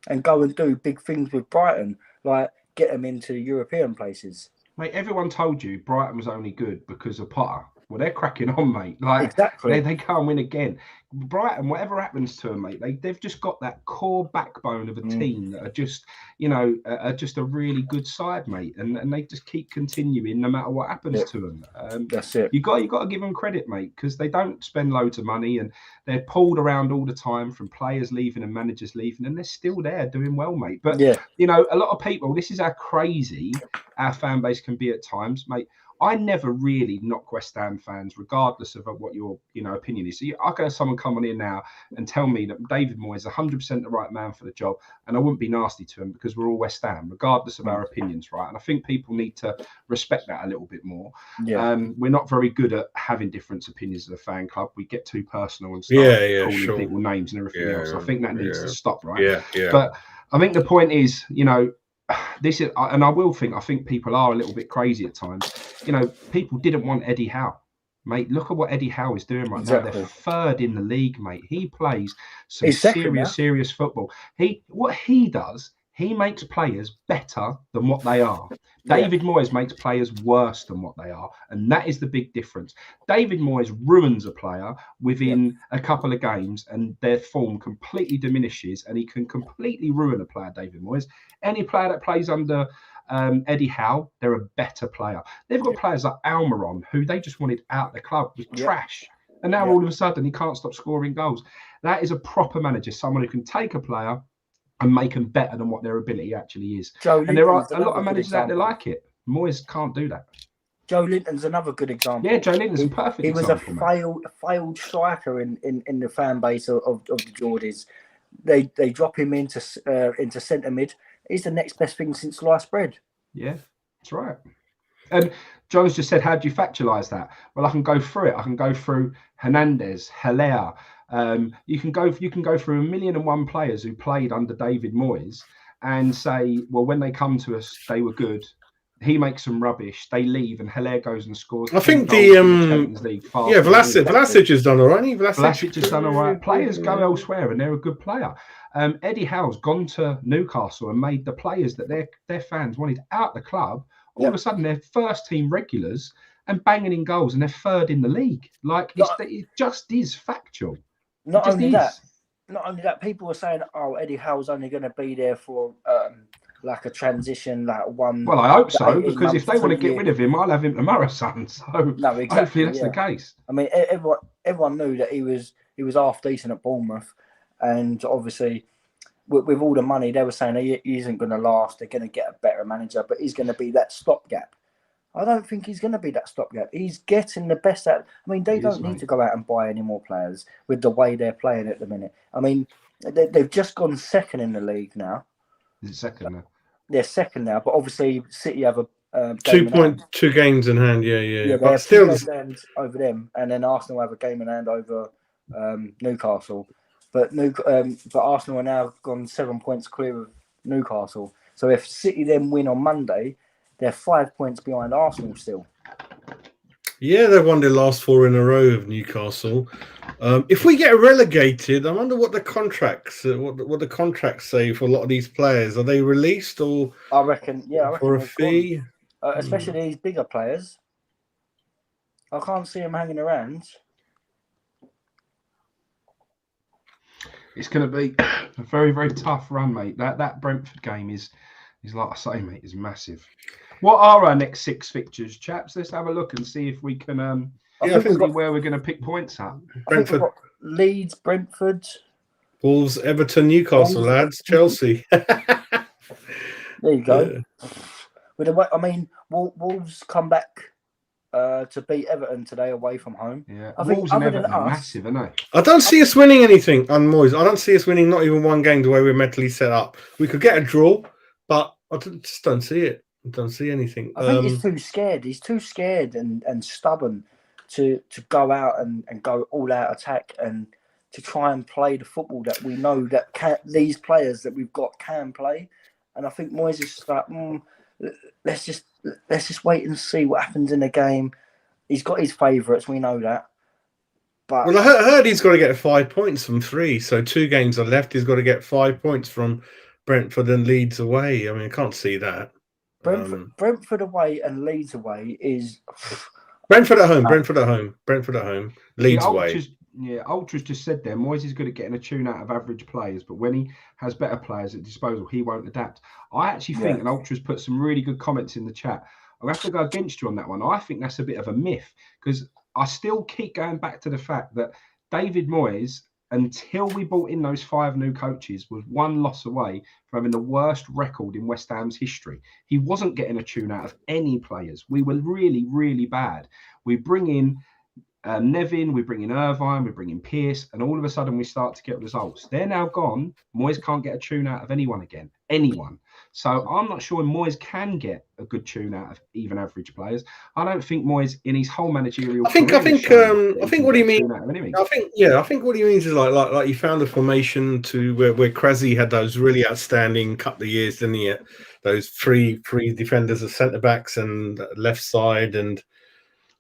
and go and do big things with Brighton, like get them into European places. Mate, everyone told you Brighton was only good because of Potter. Well, they're cracking on, mate. Like exactly, they can't win again. Brighton, whatever happens to them, mate, they've just got that core backbone of a team that are just, are just a really good side, mate, and they just keep continuing no matter what happens to them. That's it. You got to give them credit, mate, because they don't spend loads of money and they're pulled around all the time from players leaving and managers leaving, and they're still there doing well, mate. But a lot of people, this is how crazy our fan base can be at times, mate. I never really knock West Ham fans, regardless of what your opinion is. So I could have someone come on here now and tell me that David Moyes is 100% the right man for the job, and I wouldn't be nasty to him because we're all West Ham, regardless of our opinions, right? And I think people need to respect that a little bit more. Yeah. We're not very good at having different opinions as a fan club. We get too personal and start calling people names and everything else. I think that needs to stop, right? Yeah. But I think the point is, this is, and I think people are a little bit crazy at times. People didn't want Eddie Howe, mate. Look at what Eddie Howe is doing right now. They're third in the league, mate. He plays some serious football. What he does, he makes players better than what they are. David Moyes makes players worse than what they are. And that is the big difference. David Moyes ruins a player within a couple of games and their form completely diminishes, and he can completely ruin a player, David Moyes. Any player that plays under Eddie Howe, they're a better player. They've got players like Almiron, who they just wanted out of the club, was trash. And now all of a sudden he can't stop scoring goals. That is a proper manager, someone who can take a player and make them better than what their ability actually is. And there are a lot of managers out there like it. Moyes can't do that. Joe Linton's another good example. Yeah, Joe Linton's a perfect example. He was a failed striker in the fan base of the Geordies. They drop him into centre mid. He's the next best thing since sliced bread. Yeah, that's right. And John's just said, how do you factualise that? Well, I can go through it. I can go through Hernandez, Haller. You can go through 1,000,001 players who played under David Moyes and say, well, when they come to us, they were good. He makes some rubbish. They leave, and Haller goes and scores. I think the Champions League. Vlasic has done all right. Vlasic has done all right. Players go elsewhere, and they're a good player. Eddie Howe's gone to Newcastle and made the players that their fans wanted out the club. All of a sudden, they're first team regulars and banging in goals, and they're third in the league. Like it just is factual. not only that, people were saying, "Oh, Eddie Howe's only going to be there for like a transition, like one." Well, I hope so, 18 because if months they to want a to get year. rid of him, I'll have him tomorrow, son. So No, exactly, hopefully that's yeah. the case. I mean, everyone knew that he was half decent at Bournemouth, and obviously with all the money, they were saying he isn't going to last. They're going to get a better manager, but he's going to be that stopgap. I don't think he's going to be that stopgap. He's getting the best out. I mean, they don't need to go out and buy any more players with the way they're playing at the minute. I mean, they've just gone second in the league now. Is it second now? They're second now, but obviously City have a 2 games in hand. Yeah. They But have still, 2 games in hand over them, and then Arsenal have a game in hand over Newcastle. But Arsenal are now gone 7 points clear of Newcastle. So if City then win on Monday, they're 5 points behind Arsenal still. yeah, they've won their last 4 in a row of Newcastle. If we get relegated, I wonder what the contracts say for a lot of these players. Are they released or I reckon for a fee? Especially these bigger players. I can't see them hanging around. It's going to be a very, very tough run, mate. That Brentford game is like I say, mate, is massive. What are our next 6 fixtures, chaps? Let's have a look and see if we can see where we're going to pick points up. Brentford, Leeds, Brentford, Wolves, Everton, Newcastle, lads, Chelsea. There you go. Yeah. I mean, Wolves come back to beat Everton today away from home. Yeah, I Wolves and Everton are massive, aren't they? I don't see us winning anything on Moyes. I don't see us winning not even 1 game the way we're mentally set up. We could get a draw, but I just don't see it. I don't see anything. I think he's too scared. He's too scared and stubborn to go out and go all out attack and to try and play the football that we know that these players that we've got can play. And I think Moyes is just like, let's just wait and see what happens in the game. He's got his favourites, we know that. But well, I heard he's got to get 5 points from 3, so 2 games are left. He's got to get 5 points from Brentford and Leeds away. I mean, I can't see that. Brentford away and Leeds away is Brentford at home. Leeds away. Ultras just said there, Moyes is good at getting a tune out of average players, but when he has better players at disposal, he won't adapt. I actually think, and Ultras put some really good comments in the chat, I'll have to go against you on that one. I think that's a bit of a myth, because I still keep going back to the fact that David Moyes, until we brought in those 5 new coaches, was 1 loss away from having the worst record in West Ham's history. He wasn't getting a tune out of any players. We were really, really bad. We bring in Nevin, we bring in Irvine, we bring in Pearce, and all of a sudden we start to get results. They're now gone. Moyes can't get a tune out of anyone again. Anyone. So I'm not sure Moyes can get a good tune out of even average players. I don't think Moyes in his whole managerial I think what he means. I think what he means is like he found a formation to where Krasi had those really outstanding couple of years, didn't he? Those three defenders as centre backs and left side and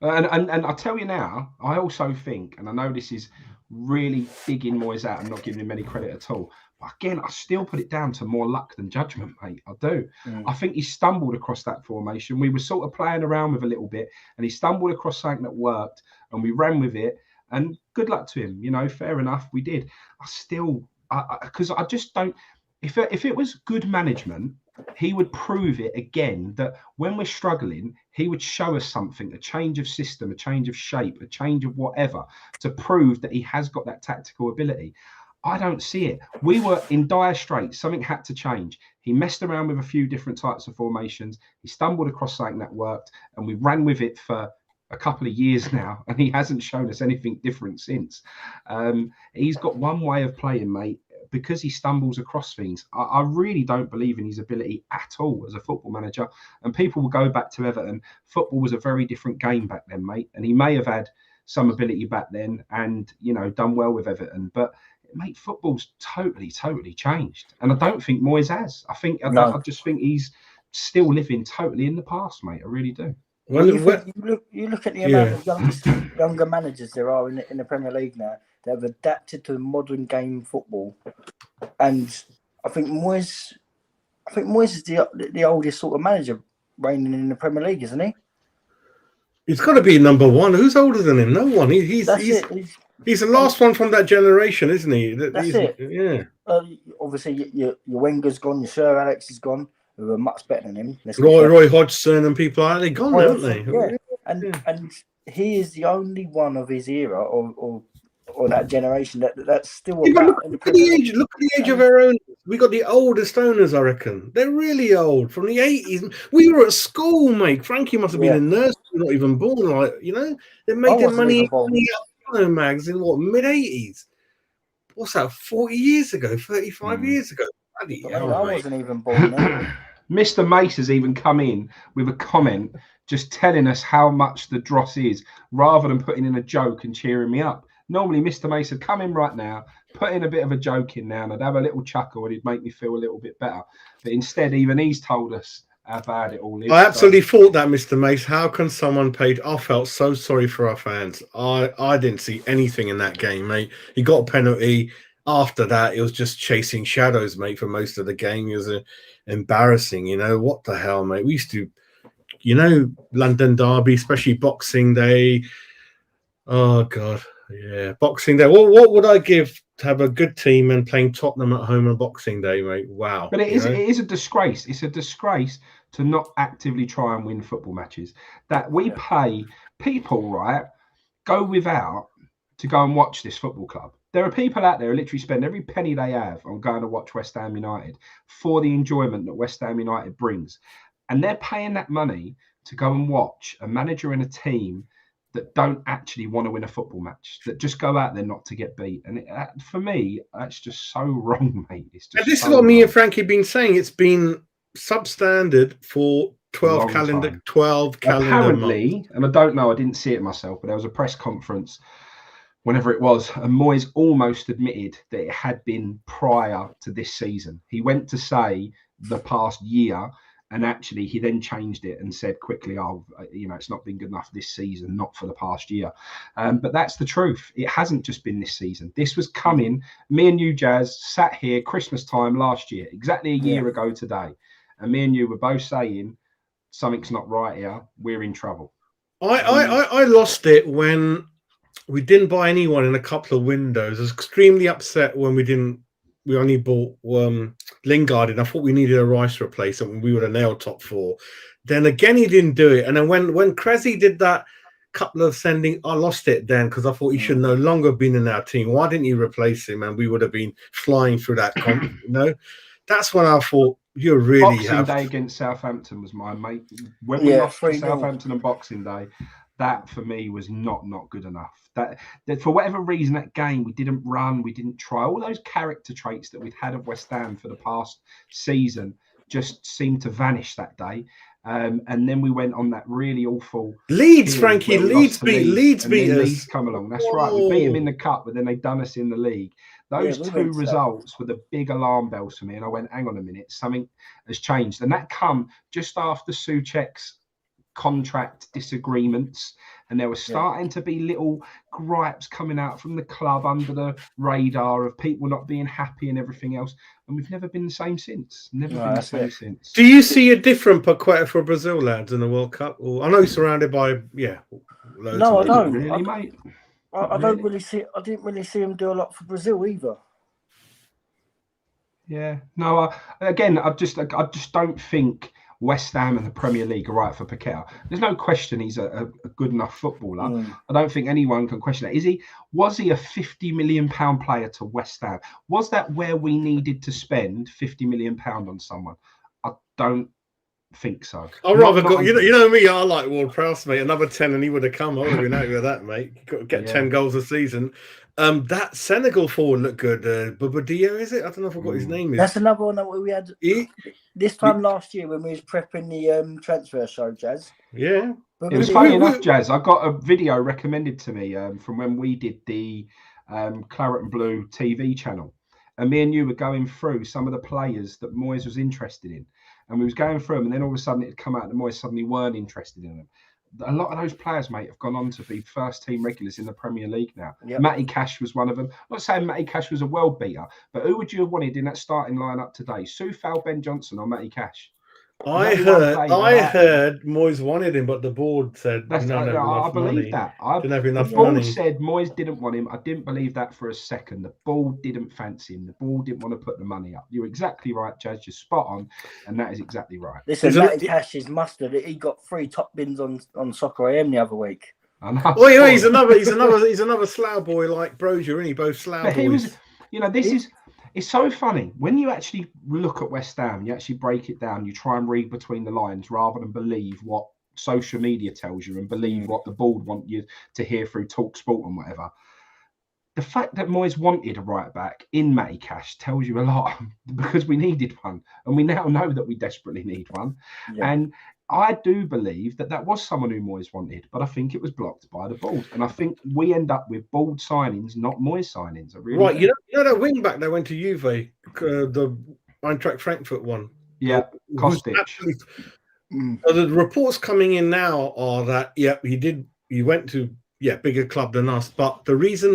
I'll tell you now, I also think, and I know this is really digging Moyes out and not giving him any credit at all, but again, I still put it down to more luck than judgment, mate. I do. I think he stumbled across that formation. We were sort of playing around with a little bit, and he stumbled across something that worked, and we ran with it. And good luck to him. You know, fair enough, we did. Because I just don't. If it was good management, he would prove it again that when we're struggling, he would show us something, a change of system, a change of shape, a change of whatever, to prove that he has got that tactical ability. I don't see it. We were in dire straits. Something had to change. He messed around with a few different types of formations. He stumbled across something that worked, and we ran with it for a couple of years now, and he hasn't shown us anything different since. He's got one way of playing, mate, because he stumbles across things. I really don't believe in his ability at all as a football manager. And people will go back to Everton. Football was a very different game back then, mate. And he may have had some ability back then and, you know, done well with Everton. But, mate, football's totally changed. And I don't think Moyes has. I just think he's still living totally in the past, mate. I really do. Well, you look at the amount of younger managers there are in the Premier League now that have adapted to modern game football, and I think Moyes is the oldest sort of manager reigning in the Premier League, isn't he? He's got to be number 1. Who's older than him? No one. He's He's the last one from that generation, isn't he? That's it. Yeah. Obviously, your Wenger's gone, your Sir Alex is gone, who are much better than him. Roy Hodgson and people like that, they're gone, haven't they? Yeah, and he is the only one of his era or that generation that's still about. Look at the age. Look at the age of our owners. We got the oldest owners, I reckon. They're really old, from the 80s. We were at school, mate. Frankie must have been in nursery, not even born. Like, you know, they made their money in mags in what, mid-80s? What's that? 40 years ago, 35 years ago. Bloody hell, I wasn't even born then. Mr. Mace has even come in with a comment just telling us how much the dross is, rather than putting in a joke and cheering me up. Normally, Mr. Mace would come in right now, put in a bit of a joke in now, and I'd have a little chuckle and it'd make me feel a little bit better. But instead, even he's told us how bad it all is. I absolutely thought that, Mr. Mace. How can someone pay? I felt so sorry for our fans. I didn't see anything in that game, mate. He got a penalty. After that, it was just chasing shadows, mate, for most of the game. It was embarrassing, you know. What the hell, mate? We used to, you know, London Derby, especially Boxing Day. Oh, God. Yeah, Boxing Day. What would I give to have a good team and playing Tottenham at home on Boxing Day, mate? Wow. But it is a disgrace. It's a disgrace to not actively try and win football matches. That we pay people, right, go without to go and watch this football club. There are people out there who literally spend every penny they have on going to watch West Ham United for the enjoyment that West Ham United brings. And they're paying that money to go and watch a manager and a team that don't actually want to win a football match, that just go out there not to get beat. And for me, that's just so wrong, mate. It's just this is what me and Frankie have been saying. It's been substandard for 12 calendar Apparently, months. And I don't know, I didn't see it myself, but there was a press conference whenever it was, and Moyes almost admitted that it had been prior to this season. He went to say the past year, and actually he then changed it and said quickly, it's not been good enough this season, not for the past year. But that's the truth. It hasn't just been this season. This was coming. Me and you, Jazz, sat here Christmas time last year, exactly a year ago today. And me and you were both saying, something's not right here. We're in trouble. I lost it when we didn't buy anyone in a couple of windows. I was extremely upset when we only bought Lingard, and I thought we needed a Rice replacement when we would have nailed top four. Then again, he didn't do it. And then when Cressy did that couple of sending, I lost it then because I thought he should no longer have been in our team. Why didn't you replace him? And we would have been flying through that that's when I thought you really Boxing Day against Southampton was my mate. When we lost to Southampton on Boxing Day, that for me was not good enough. That for whatever reason, that game we didn't run, we didn't try. All those character traits that we'd had of West Ham for the past season just seemed to vanish that day. And then we went on that really awful Leeds, Frankie. Leeds beat us. Leeds come along. That's right. We beat them in the cup, but then they done us in the league. Those two results were the big alarm bells for me. And I went, hang on a minute, something has changed. And that come just after Souček's contract disagreements, and there were starting to be little gripes coming out from the club under the radar of people not being happy and everything else, and we've never been the same since. Since. Do you see a different Paqueta for Brazil, lads, in the World Cup? Or I know he's surrounded by no, I don't really, mate. I don't really see. I didn't really see him do a lot for Brazil either. Yeah, no. I just don't think West Ham and the Premier League are right for Paqueta. There's no question he's a good enough footballer. I don't think anyone can question that. Was he a £50 million player to West Ham? Was that where we needed to spend £50 million on someone? I don't think so. I'd rather go. You know me. I like Ward Prowse, mate. Another 10, and he would have come. I would have been happy with that, mate. You've got to get 10 goals a season. That Senegal forward looked good. Babadio, is it? I don't know if I got his name. That's another one that we had this time last year when we was prepping the transfer show, Jazz. Yeah. It was funny enough, Jazz. I got a video recommended to me from when we did the Claret and Blue TV channel. And me and you were going through some of the players that Moyes was interested in. And we was going through them, and then all of a sudden it had come out that Moyes suddenly weren't interested in them. A lot of those players, mate, have gone on to be first-team regulars in the Premier League now. Yep. Matty Cash was one of them. I'm not saying Matty Cash was a world beater, but who would you have wanted in that starting lineup today? Soufal, Ben Johnson, or Matty Cash? I There's only one heard player. Moyes wanted him, but the board said we That's, don't have I enough believe money. that. Didn't have The enough board money. said Moyes didn't want him. I didn't believe that for a second. The board didn't fancy him. The board didn't want to put the money up. You're exactly right, Jazz. You're spot on, and that is exactly right. Listen, Matty Cash is mustard. He got 3 top bins on Soccer AM the other week. I know. Oh yeah, he's another Slough boy like Brozier, isn't he? Both Slough But boys. he was, it's so funny when you actually look at West Ham. You actually break it down. You try and read between the lines rather than believe what social media tells you and believe what the board want you to hear through Talk Sport and whatever. The fact that Moyes wanted a right back in Matty Cash tells you a lot because we needed one, and we now know that we desperately need one. Yeah. And I do believe that was someone who Moyes wanted, but I think it was blocked by the board. And I think we end up with board signings, not Moyes signings. Right, you know that wing back that went to Juve, the Eintracht Frankfurt one. Yeah, Kostic. The reports coming in now are that he went to bigger club than us, but the reason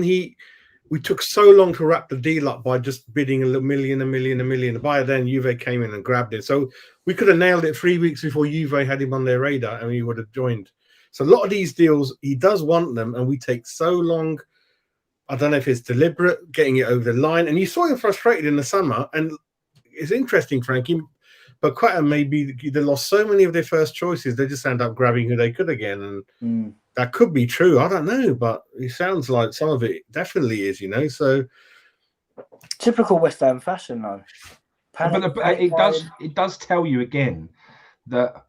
we took so long to wrap the deal up by just bidding a million. By then, Juve came in and grabbed it. So we could have nailed it 3 weeks before Juve had him on their radar, and we would have joined. So a lot of these deals, he does want them, and we take so long. I don't know if it's deliberate, getting it over the line. And you saw him frustrated in the summer. And it's interesting, Frankie, but quite maybe they lost so many of their first choices, they just end up grabbing who they could again. And that could be true. I don't know, but it sounds like some of it definitely is, So typical West Ham fashion, though. It does tell you again that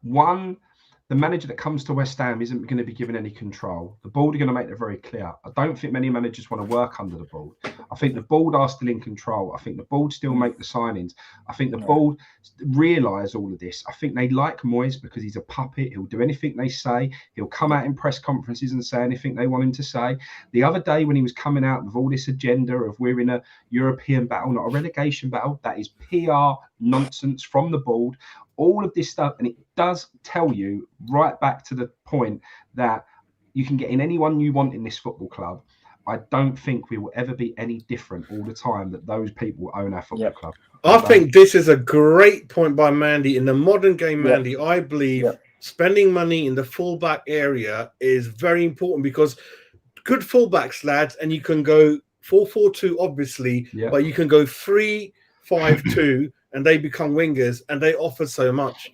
the manager that comes to West Ham isn't going to be given any control. The board are going to make that very clear. I don't think many managers want to work under the board. I think the board are still in control. I think the board still make the signings. I think the board realise all of this. I think they like Moyes because he's a puppet. He'll do anything they say. He'll come out in press conferences and say anything they want him to say. The other day when he was coming out with all this agenda of we're in a European battle, not a relegation battle, that is PR nonsense from the board. All of this stuff, and it does tell you right back to the point that you can get in anyone you want in this football club. I don't think we will ever be any different all the time that those people own our football club. I think this is a great point by Mandy. In the modern game, Mandy, I believe spending money in the fullback area is very important because good fullbacks, lads, and you can go 4-4-2, obviously, but you can go 3-5-2. And they become wingers, and they offer so much,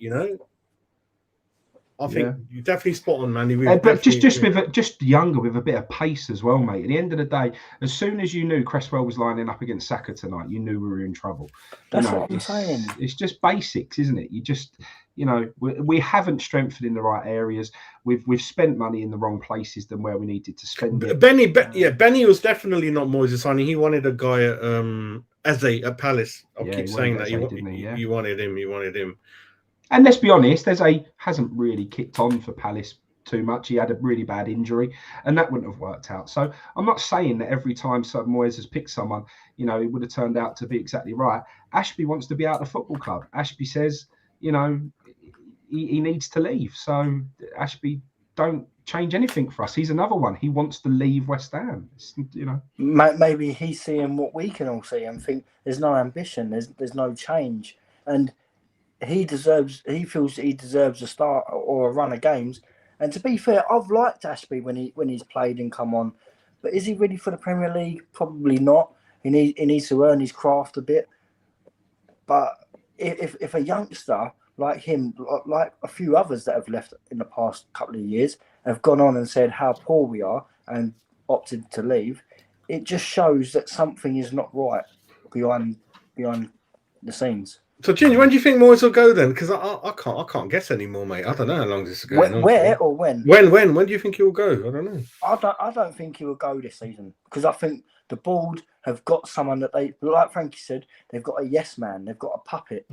I think you're definitely spot on, Manny. But just younger with a bit of pace as well, mate. At the end of the day, as soon as you knew Cresswell was lining up against Saka tonight, you knew we were in trouble. That's what I'm saying. It's just basics, isn't it? You just, we haven't strengthened in the right areas. We've spent money in the wrong places than where we needed to spend it. Benny was definitely not Moyes' signing. He wanted a guy at Eze at Palace. I'll keep saying that. You wanted him. And let's be honest, Eze hasn't really kicked on for Palace too much. He had a really bad injury, and that wouldn't have worked out. So I'm not saying that every time Moyes has picked someone, it would have turned out to be exactly right. Ashby wants to be out of the football club. Ashby says, he needs to leave. So Ashby, don't change anything for us. He's another one. He wants to leave West Ham. Maybe he's seeing what we can all see and think there's no ambition, there's no change, and he feels he deserves a start or a run of games. And to be fair, I've liked Ashby when he's played and come on, but is he ready for the Premier League? Probably not. He needs to earn his craft a bit. But if a youngster like him, like a few others that have left in the past couple of years, have gone on and said how poor we are and opted to leave, it just shows that something is not right behind the scenes. So, Ginger, when do you think Moyes will go then? Because I can't guess anymore, mate. I don't know how long this is going on. Where or when? When do you think he will go? I don't know. I don't think he will go this season because I think the board have got someone that they, like Frankie said, they've got a yes man, they've got a puppet.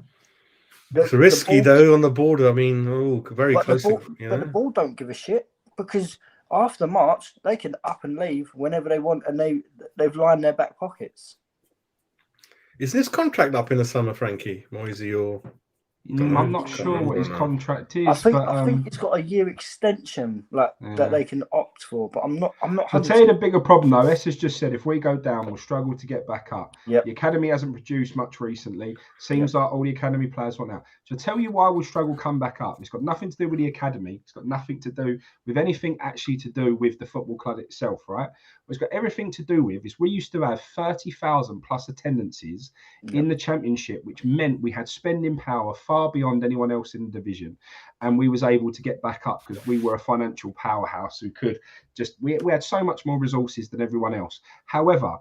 It's risky though on the board. I mean, very close. But the board don't give a shit because after March they can up and leave whenever they want, and they've lined their back pockets. Is this contract up in the summer, Frankie? Moisey, or I'm not sure what his contract is. I think it's got a year extension that they can opt for, but I'm not. I'll tell you the bigger problem though. S has just said if we go down, we'll struggle to get back up. Yep. The academy hasn't produced much recently. Seems like all the academy players want out. So tell you why we'll struggle come back up. It's got nothing to do with the academy. It's got nothing to do with anything actually to do with the football club itself, right? What it's got everything to do with is we used to have 30,000 plus attendances in the championship, which meant we had spending power far beyond anyone else in the division, and we was able to get back up because we were a financial powerhouse who could just we had so much more resources than everyone else. However,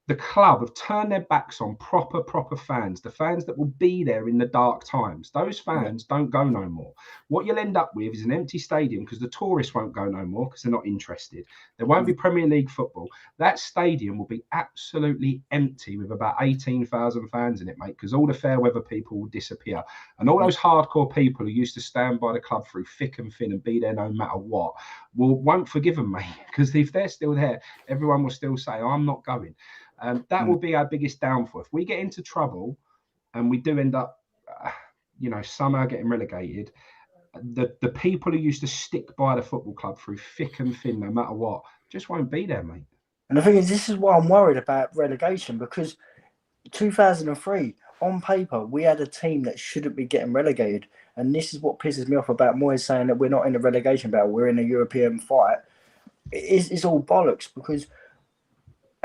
the club have turned their backs on proper fans, the fans that will be there in the dark times. Those fans don't go no more. What you'll end up with is an empty stadium because the tourists won't go no more because they're not interested. There won't be Premier League football. That stadium will be absolutely empty with about 18,000 fans in it, mate, because all the fair weather people will disappear. And all those hardcore people who used to stand by the club through thick and thin and be there no matter what, won't forgive them, mate, because if they're still there, everyone will still say, I'm not going. That will be our biggest downfall. If we get into trouble and we do end up, somehow getting relegated, the people who used to stick by the football club through thick and thin, no matter what, just won't be there, mate. And the thing is, this is why I'm worried about relegation, because 2003, on paper, we had a team that shouldn't be getting relegated. And this is what pisses me off about Moyes saying that we're not in a relegation battle, we're in a European fight. It's all bollocks because...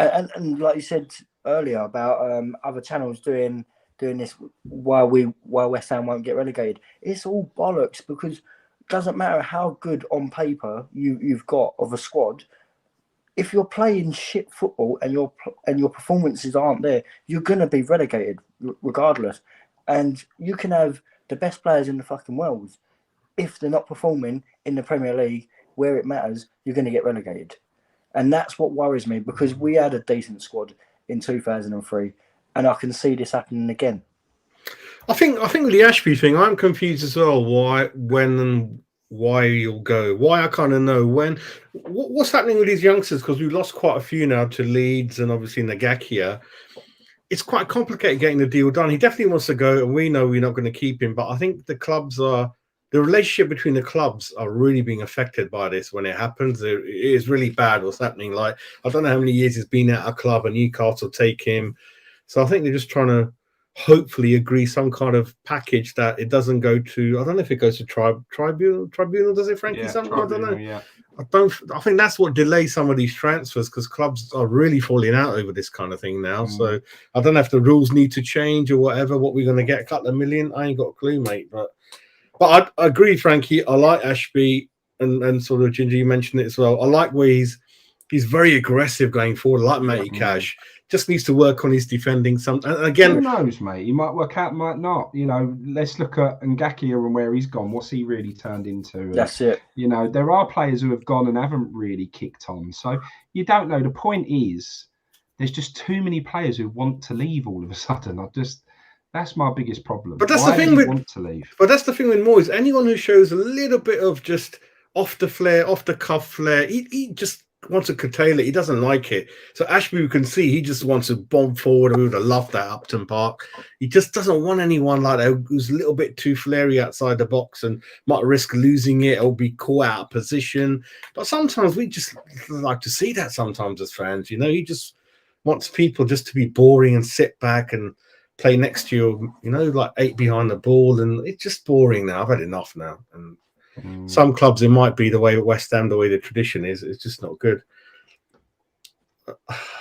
And like you said earlier about other channels doing this while West Ham won't get relegated, it's all bollocks because it doesn't matter how good on paper you've got of a squad. If you're playing shit football and your performances aren't there, you're gonna be relegated regardless. And you can have the best players in the fucking world, if they're not performing in the Premier League where it matters, you're gonna get relegated. And that's what worries me because we had a decent squad in 2003 and I can see this happening again. I think with the Ashby thing, I'm confused as well. When and why you'll go. Why I kind of know when. What's happening with these youngsters? Because we've lost quite a few now to Leeds and obviously Ngakia. It's quite complicated getting the deal done. He definitely wants to go and we know we're not going to keep him. But I think the relationship between the clubs are really being affected by this when it happens. It is really bad what's happening. Like, I don't know how many years he's been at a club and Newcastle take him. So I think they're just trying to hopefully agree some kind of package that it doesn't go to, I don't know if it goes to tribunal, does it, Frankie? Yeah, something? I don't know. Yeah. I think that's what delays some of these transfers because clubs are really falling out over this kind of thing now. So I don't know if the rules need to change or whatever, what we're going to get, a couple of million. I ain't got a clue, mate. But I agree, Frankie. I like Ashby and sort of Ginger, you mentioned it as well. I like where he's very aggressive going forward. I like Matty Cash. Just needs to work on his defending. And again, who knows, mate? He might work out, might not. Let's look at Ngakia and where he's gone. What's he really turned into? That's it. There are players who have gone and haven't really kicked on. So you don't know. The point is, there's just too many players who want to leave all of a sudden. That's my biggest problem. But that's the thing want to leave. But that's the thing with Moyes. Anyone who shows a little bit of just off the cuff flair, he just wants to curtail it. He doesn't like it. So Ashby, we can see he just wants to bomb forward. We would have loved that Upton Park. He just doesn't want anyone like that who's a little bit too flary outside the box and might risk losing it or be caught out of position. But sometimes we just like to see that sometimes as fans. He just wants people just to be boring and sit back and play next to you, like 8 behind the ball, and it's just boring now. I've had enough now. And some clubs, it might be the way West Ham, the way the tradition is, it's just not good.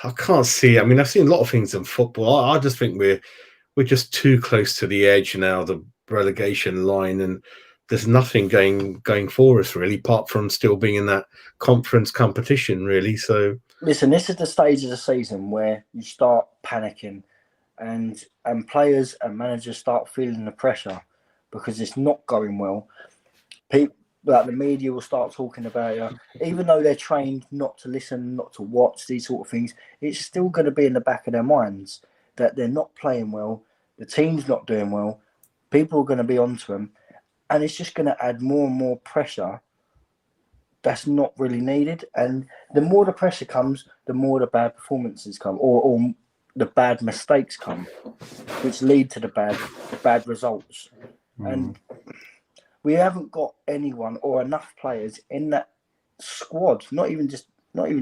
I can't see. I mean, I've seen a lot of things in football. I just think we're just too close to the edge now, the relegation line, and there's nothing going for us really, apart from still being in that conference competition, really. So listen, this is the stage of the season where you start panicking. And players and managers start feeling the pressure because it's not going well. People, like the media, will start talking about you. Even though they're trained not to listen, not to watch these sort of things, it's still going to be in the back of their minds that they're not playing well, the team's not doing well, people are going to be onto them, and it's just going to add more and more pressure that's not really needed. And the more the pressure comes, the more the bad performances come, or the bad mistakes come, which lead to the bad results. And we haven't got anyone or enough players in that squad, not even just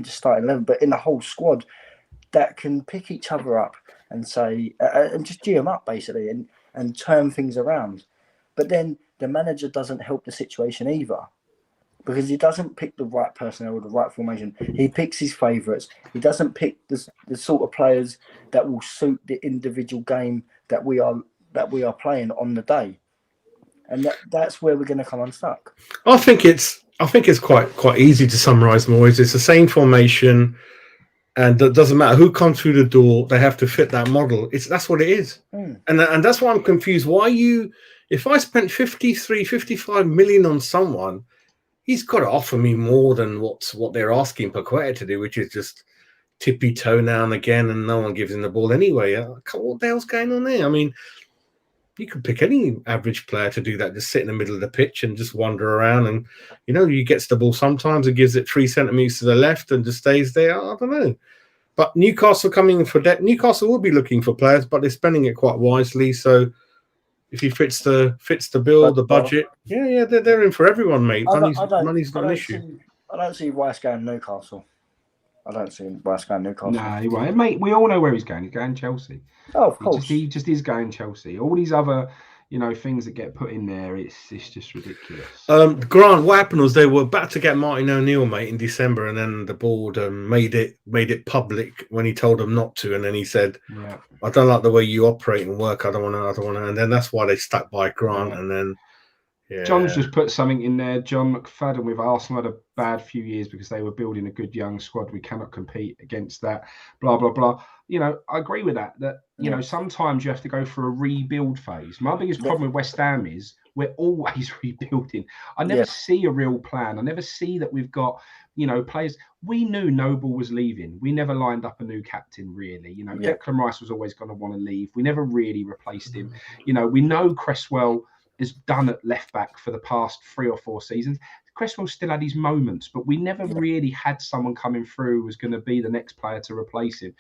starting 11, but in the whole squad that can pick each other up and say and just G them up basically and turn things around. But then the manager doesn't help the situation either, because he doesn't pick the right personnel or the right formation. He picks his favourites. He doesn't pick the sort of players that will suit the individual game that we are playing on the day, and that's where we're going to come unstuck. I think it's quite easy to summarise, Moyes. It's the same formation, and it doesn't matter who comes through the door. They have to fit that model. That's what it is, and that's why I'm confused. Why if I spent 55 million on someone, he's got to offer me more than what they're asking Paqueta to do, which is just tippy toe now and again, and no one gives him the ball anyway. What the hell's going on there? I mean, you could pick any average player to do that, just sit in the middle of the pitch and just wander around, and he gets the ball sometimes and gives it 3 centimeters to the left and just stays there. I don't know. But Newcastle coming in for debt. Newcastle will be looking for players, but they're spending it quite wisely. So if he fits the bill, the budget, they're in for everyone, mate. Money's not an issue. I don't see Rice going Newcastle. I don't see Rice going Newcastle. No, he won't. Mate, we all know where he's going. He's going Chelsea. Oh, of course. He just is going Chelsea. All these other, things that get put in there, it's just ridiculous. Grant, what happened was they were about to get Martin O'Neill, mate, in December, and then the board made it public when he told them not to, and then he said, "I don't like the way you operate and work. I don't want to," and then that's why they stuck by Grant, and then. Yeah. John's just put something in there. John McFadden with Arsenal had a bad few years because they were building a good young squad. We cannot compete against that. Blah, blah, blah. I agree with that. Sometimes you have to go through a rebuild phase. My biggest problem with West Ham is we're always rebuilding. I never see a real plan. I never see that we've got, players. We knew Noble was leaving. We never lined up a new captain, really. Declan Rice was always going to want to leave. We never really replaced him. We know Cresswell is done at left back for the past 3 or 4 seasons. Cresswell still had his moments, but we never really had someone coming through who was going to be the next player to replace him.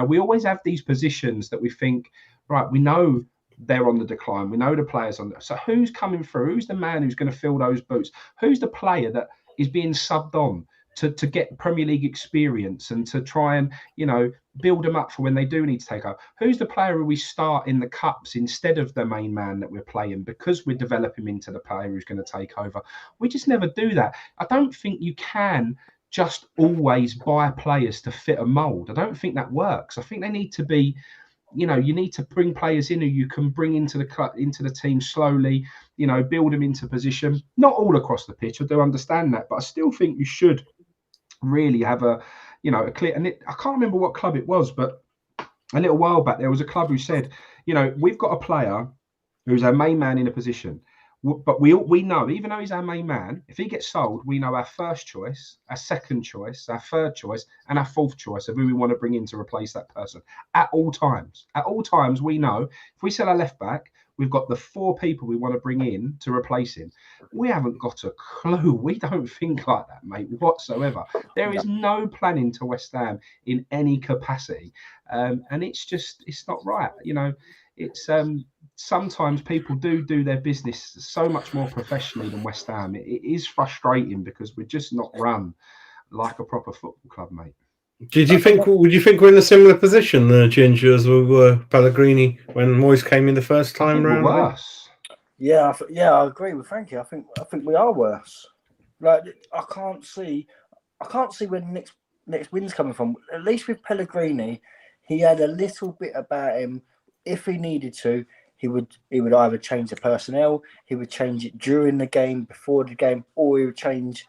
We always have these positions that we think, right, we know they're on the decline. We know the players on there. So who's coming through? Who's the man who's going to fill those boots? Who's the player that is being subbed on to get Premier League experience and to try and, build them up for when they do need to take over? Who's the player who we start in the cups instead of the main man that we're playing because we're developing into the player who's going to take over? We just never do that. I don't think you can just always buy players to fit a mould. I don't think that works. I think they need to be, you need to bring players in who you can bring into the team slowly, build them into position. Not all across the pitch, I do understand that, but I still think you should really have a clear, and I can't remember what club it was, but a little while back there was a club who said, we've got a player who's our main man in a position, but we know, even though he's our main man, if he gets sold, we know our first choice, our second choice, our third choice, and our fourth choice of who we want to bring in to replace that person at all times. At all times, we know if we sell our left back, we've got the 4 people we want to bring in to replace him. We haven't got a clue. We don't think like that, mate, whatsoever. There is no planning to West Ham in any capacity. And it's not right. It's sometimes people do their business so much more professionally than West Ham. It is frustrating because we're just not run like a proper football club, mate. Would you think we're in a similar position, Ginger, as we were Pellegrini when Moyes came in the first time round? Worse. Yeah, I agree with Frankie. I think we are worse. Like I can't see where the next win's coming from. At least with Pellegrini, he had a little bit about him. If he needed to, he would either change the personnel, he would change it during the game, before the game, or he would change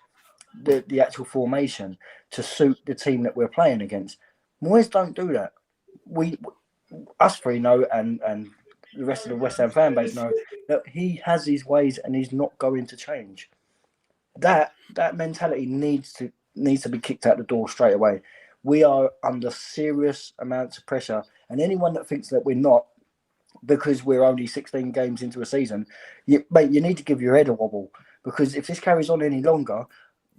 the actual formation to suit the team that we're playing against. Moyes don't do that. Us three know, and the rest of the West Ham fan base know that he has his ways and he's not going to change. That mentality needs to be kicked out the door straight away. We are under serious amounts of pressure, and anyone that thinks that we're not, because we're only 16 games into a season, you need to give your head a wobble, because if this carries on any longer,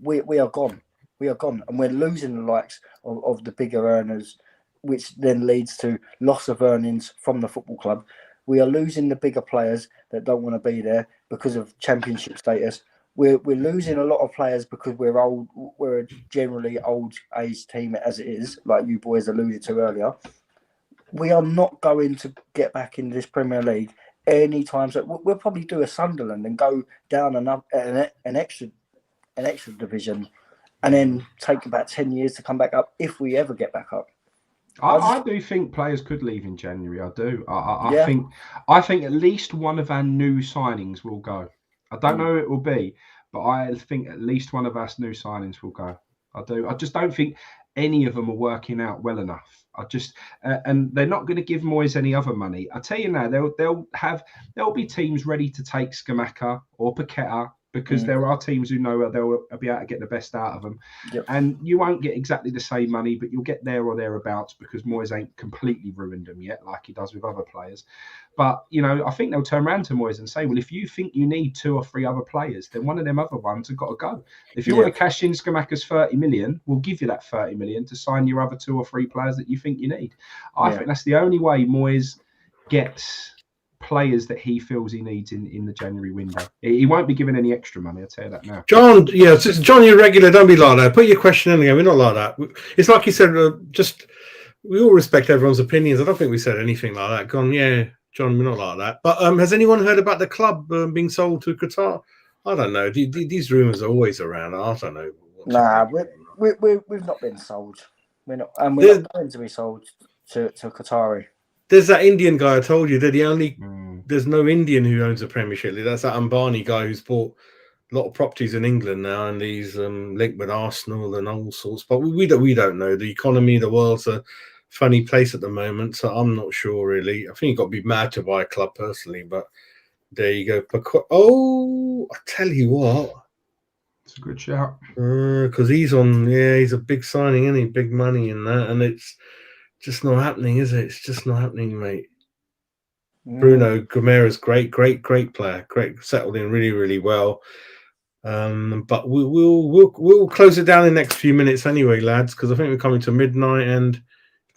we are gone. We are gone, and we're losing the likes of the bigger earners, which then leads to loss of earnings from the football club, We are losing the bigger players that don't want to be there because of championship status. We're losing a lot of players because we're old. We're a generally old age team as it is, like you boys alluded to earlier. We are not going to get back into this Premier League anytime soon. We'll probably do a Sunderland and go down an extra division, and then take about 10 years to come back up if we ever get back up. I do think players could leave in January. I do. Yeah. I think at least one of our new signings will go. I don't know who it will be, but I think at least one of our new signings will go. I do. I just don't think any of them are working out well enough. I just and they're not going to give Moyes any other money. I tell you now, there'll be teams ready to take Scamacca or Paqueta, because there are teams who know they'll be able to get the best out of them. Yep. And you won't get exactly the same money, but you'll get there or thereabouts, because Moyes ain't completely ruined them yet, like he does with other players. But, you know, I think they'll turn around to Moyes and say, well, if you think you need 2 or 3 other players, then one of them other ones have got to go. If you want to cash in Scamacca's 30 million, we'll give you that 30 million to sign your other 2 or 3 players that you think you need. I think that's the only way Moyes gets players that he feels he needs in the January window. He won't be given any extra money, I'll tell you that now. John, John, you're regular. Don't be like that. Put your question in again. We're not like that. It's like you said, we all respect everyone's opinions. I don't think we said anything like that. Gone, yeah, John, we're not like that. But has anyone heard about the club being sold to Qatar? I don't know. These rumours are always around. I don't know. Nah, we've not been sold. We're not not going to be sold to Qatari. There's that Indian guy I told you that there's no Indian who owns a Premiership League. That's that Ambani guy who's bought a lot of properties in England now, and he's linked with Arsenal and all sorts. But we don't know. The economy, the world's a funny place at the moment, so I'm not sure really. I think you've got to be mad to buy a club personally, but there you go. Oh, I tell you what. It's a good shout. Because he's a big signing, isn't he? Big money in that, and it's just not happening, is it? It's just not happening, mate. Bruno Guimaraes, great player, great, settled in really, really well. But we'll close it down in the next few minutes anyway, lads, because I think we're coming to midnight, and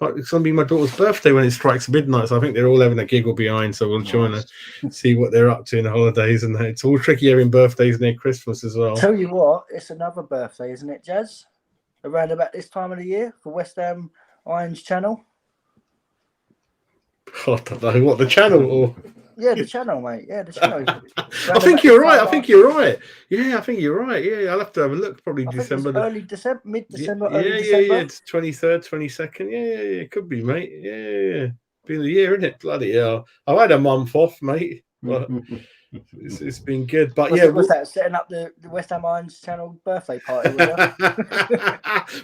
it's going to be my daughter's birthday when it strikes midnight, so I think they're all having a giggle behind. So we'll try and see what they're up to in the holidays, and it's all tricky having birthdays near Christmas as well. Tell you what, it's another birthday, isn't it, Jazz? Around about this time of the year for West Ham Irons channel. I don't know what the channel or. Yeah, the channel, mate. Yeah, the channel. I think you're right. Yeah, I think you're right. Yeah, I'll have to have a look. Probably December. Early December, mid-December, early December. Yeah. It's 23rd, 22nd. Yeah. It could be, mate. Yeah. Been a year, isn't it? Bloody hell. I've had a month off, mate. But it's been good. But was that setting up the West Ham Irons channel birthday party?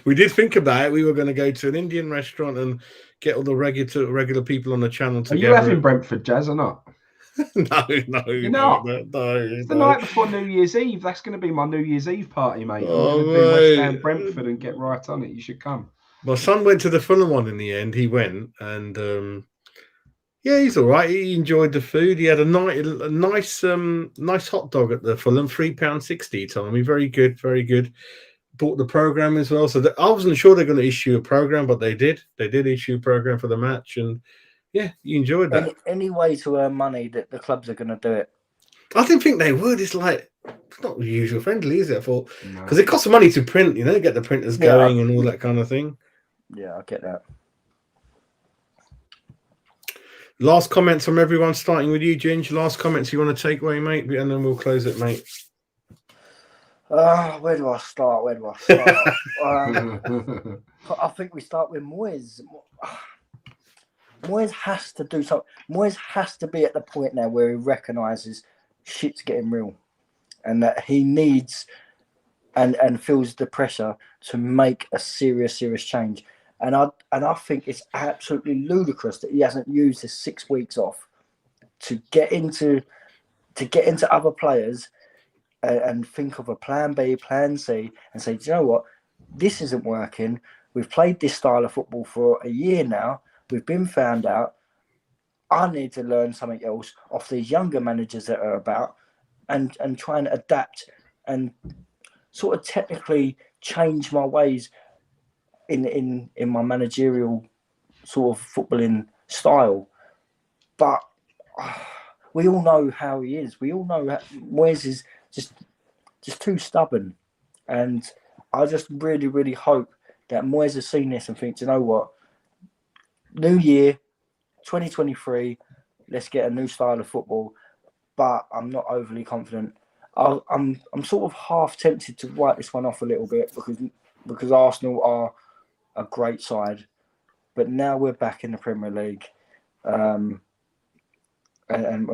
We did think about it. We were going to go to an Indian restaurant and get all the regular people on the channel together. Are you having Brentford, Jazz, or not? No. You're not? No. It's the night before New Year's Eve. That's going to be my New Year's Eve party, mate. Oh, I'm going to do West Ham Brentford and get right on it. You should come. My son went to the Fulham one in the end. He went, and he's all right. He enjoyed the food. He had a nice hot dog at the Fulham, £3.60. He told me, very good, very good. Bought the program as well. So I wasn't sure they're going to issue a program, but they did. They did issue a program for the match, and yeah, you enjoyed that. Any way to earn money that the clubs are going to do it? I didn't think they would. It's like, it's not user friendly, is it? I thought, because it costs money to print, get the printers going and all that kind of thing. Yeah, I get that. Last comments from everyone, starting with you, Ginge. Last comments you want to take away, mate, and then we'll close it, mate. Where do I start? I think we start with Moyes. Moyes has to do something. Moyes has to be at the point now where he recognises shit's getting real, and that he needs and feels the pressure to make a serious change. And I think it's absolutely ludicrous that he hasn't used his 6 weeks off to get into other players and think of a plan B, plan C, and say, do you know what? This isn't working. We've played this style of football for a year now. We've been found out. I need to learn something else off these younger managers that are about, and try and adapt and sort of technically change my ways in my managerial sort of footballing style. But we all know how he is. We all know that Moyes is just too stubborn. And I just really, really hope that Moyes has seen this and thinks, you know what, new year, 2023, let's get a new style of football. But I'm not overly confident. I'm sort of half tempted to write this one off a little bit because Arsenal are a great side, but now we're back in the Premier League, and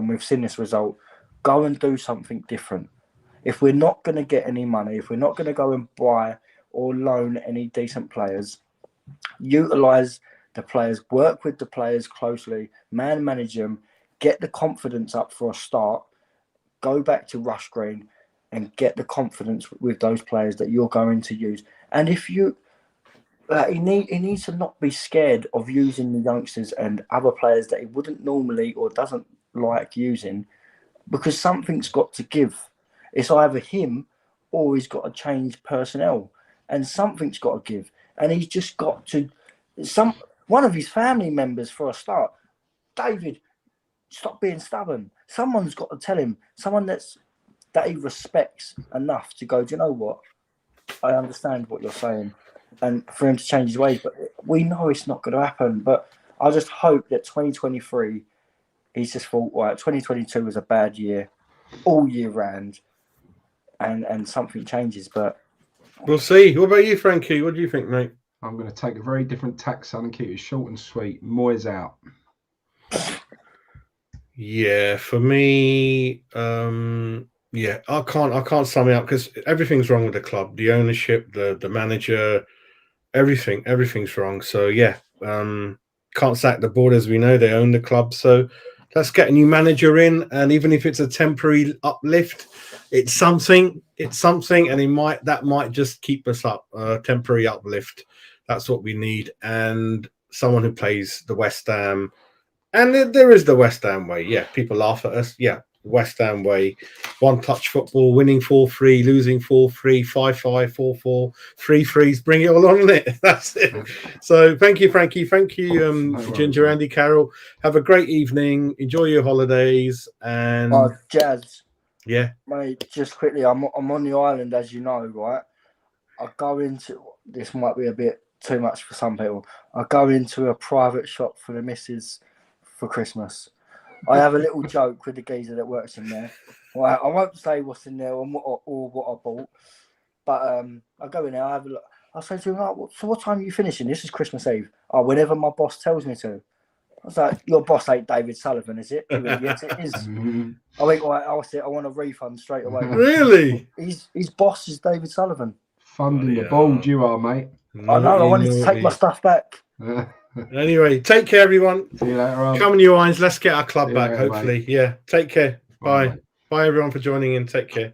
we've seen this result. Go and do something different. If we're not going to get any money, if we're not going to go and buy or loan any decent players, utilise the players, work with the players closely, manage them, get the confidence up for a start. Go back to Rush Green and get the confidence with those players that you're going to use. And if you, he needs to not be scared of using the youngsters and other players that he wouldn't normally or doesn't like using, because something's got to give. It's either him or he's got to change personnel, and something's got to give. And he's just got to one of his family members for a start. David, stop being stubborn. Someone's got to tell him, someone that he respects enough to go, do you know what? I understand what you're saying. And for him to change his ways. But we know it's not going to happen. But I just hope that 2023, he's just thought, right, 2022 was a bad year, all year round, and something changes. But we'll see. What about you, Frankie? What do you think, mate? I'm going to take a very different tack, son, and keep it short and sweet. Moyes out. Yeah, for me, yeah, I can't sum it up because everything's wrong with the club, the ownership, the manager, everything's wrong. So yeah, can't sack the board, as we know they own the club. So let's get a new manager in, and even if it's a temporary uplift, it's something, and that might just keep us up. Temporary uplift, that's what we need, and someone who plays the West Ham. And there is the West Ham way. Yeah, people laugh at us. Yeah, West Ham way. One-touch football, winning 4-3, losing 4-3, 5-5, 4-4, 3-3s. Bring it all on, isn't it? That's it. So thank you, Frankie. Thank you, Ginger, Andy, Carol. Have a great evening. Enjoy your holidays. And Jazz. Yeah. Mate, just quickly, I'm on the island, as you know, right? I go into, this might be a bit too much for some people. I go into a private shop for the missus for Christmas. I have a little joke with the geezer that works in there. Well, I won't say what's in there or what I bought, but I go in there, I have a look. I say to him, oh, so what time are you finishing? This is Christmas Eve. Oh, whenever my boss tells me to. I was like, your boss ain't David Sullivan, is it? He went, yes, it is. I went, I said, I want a refund straight away. Really? His boss is David Sullivan. Funding the bold you are, mate. I know, I wanted to take my stuff back. Anyway, take care, everyone. See you later on. Come on, you irons. Let's get our club back, later, hopefully. mate. Yeah, take care. Bye. Bye, Bye, everyone, for joining in. Take care.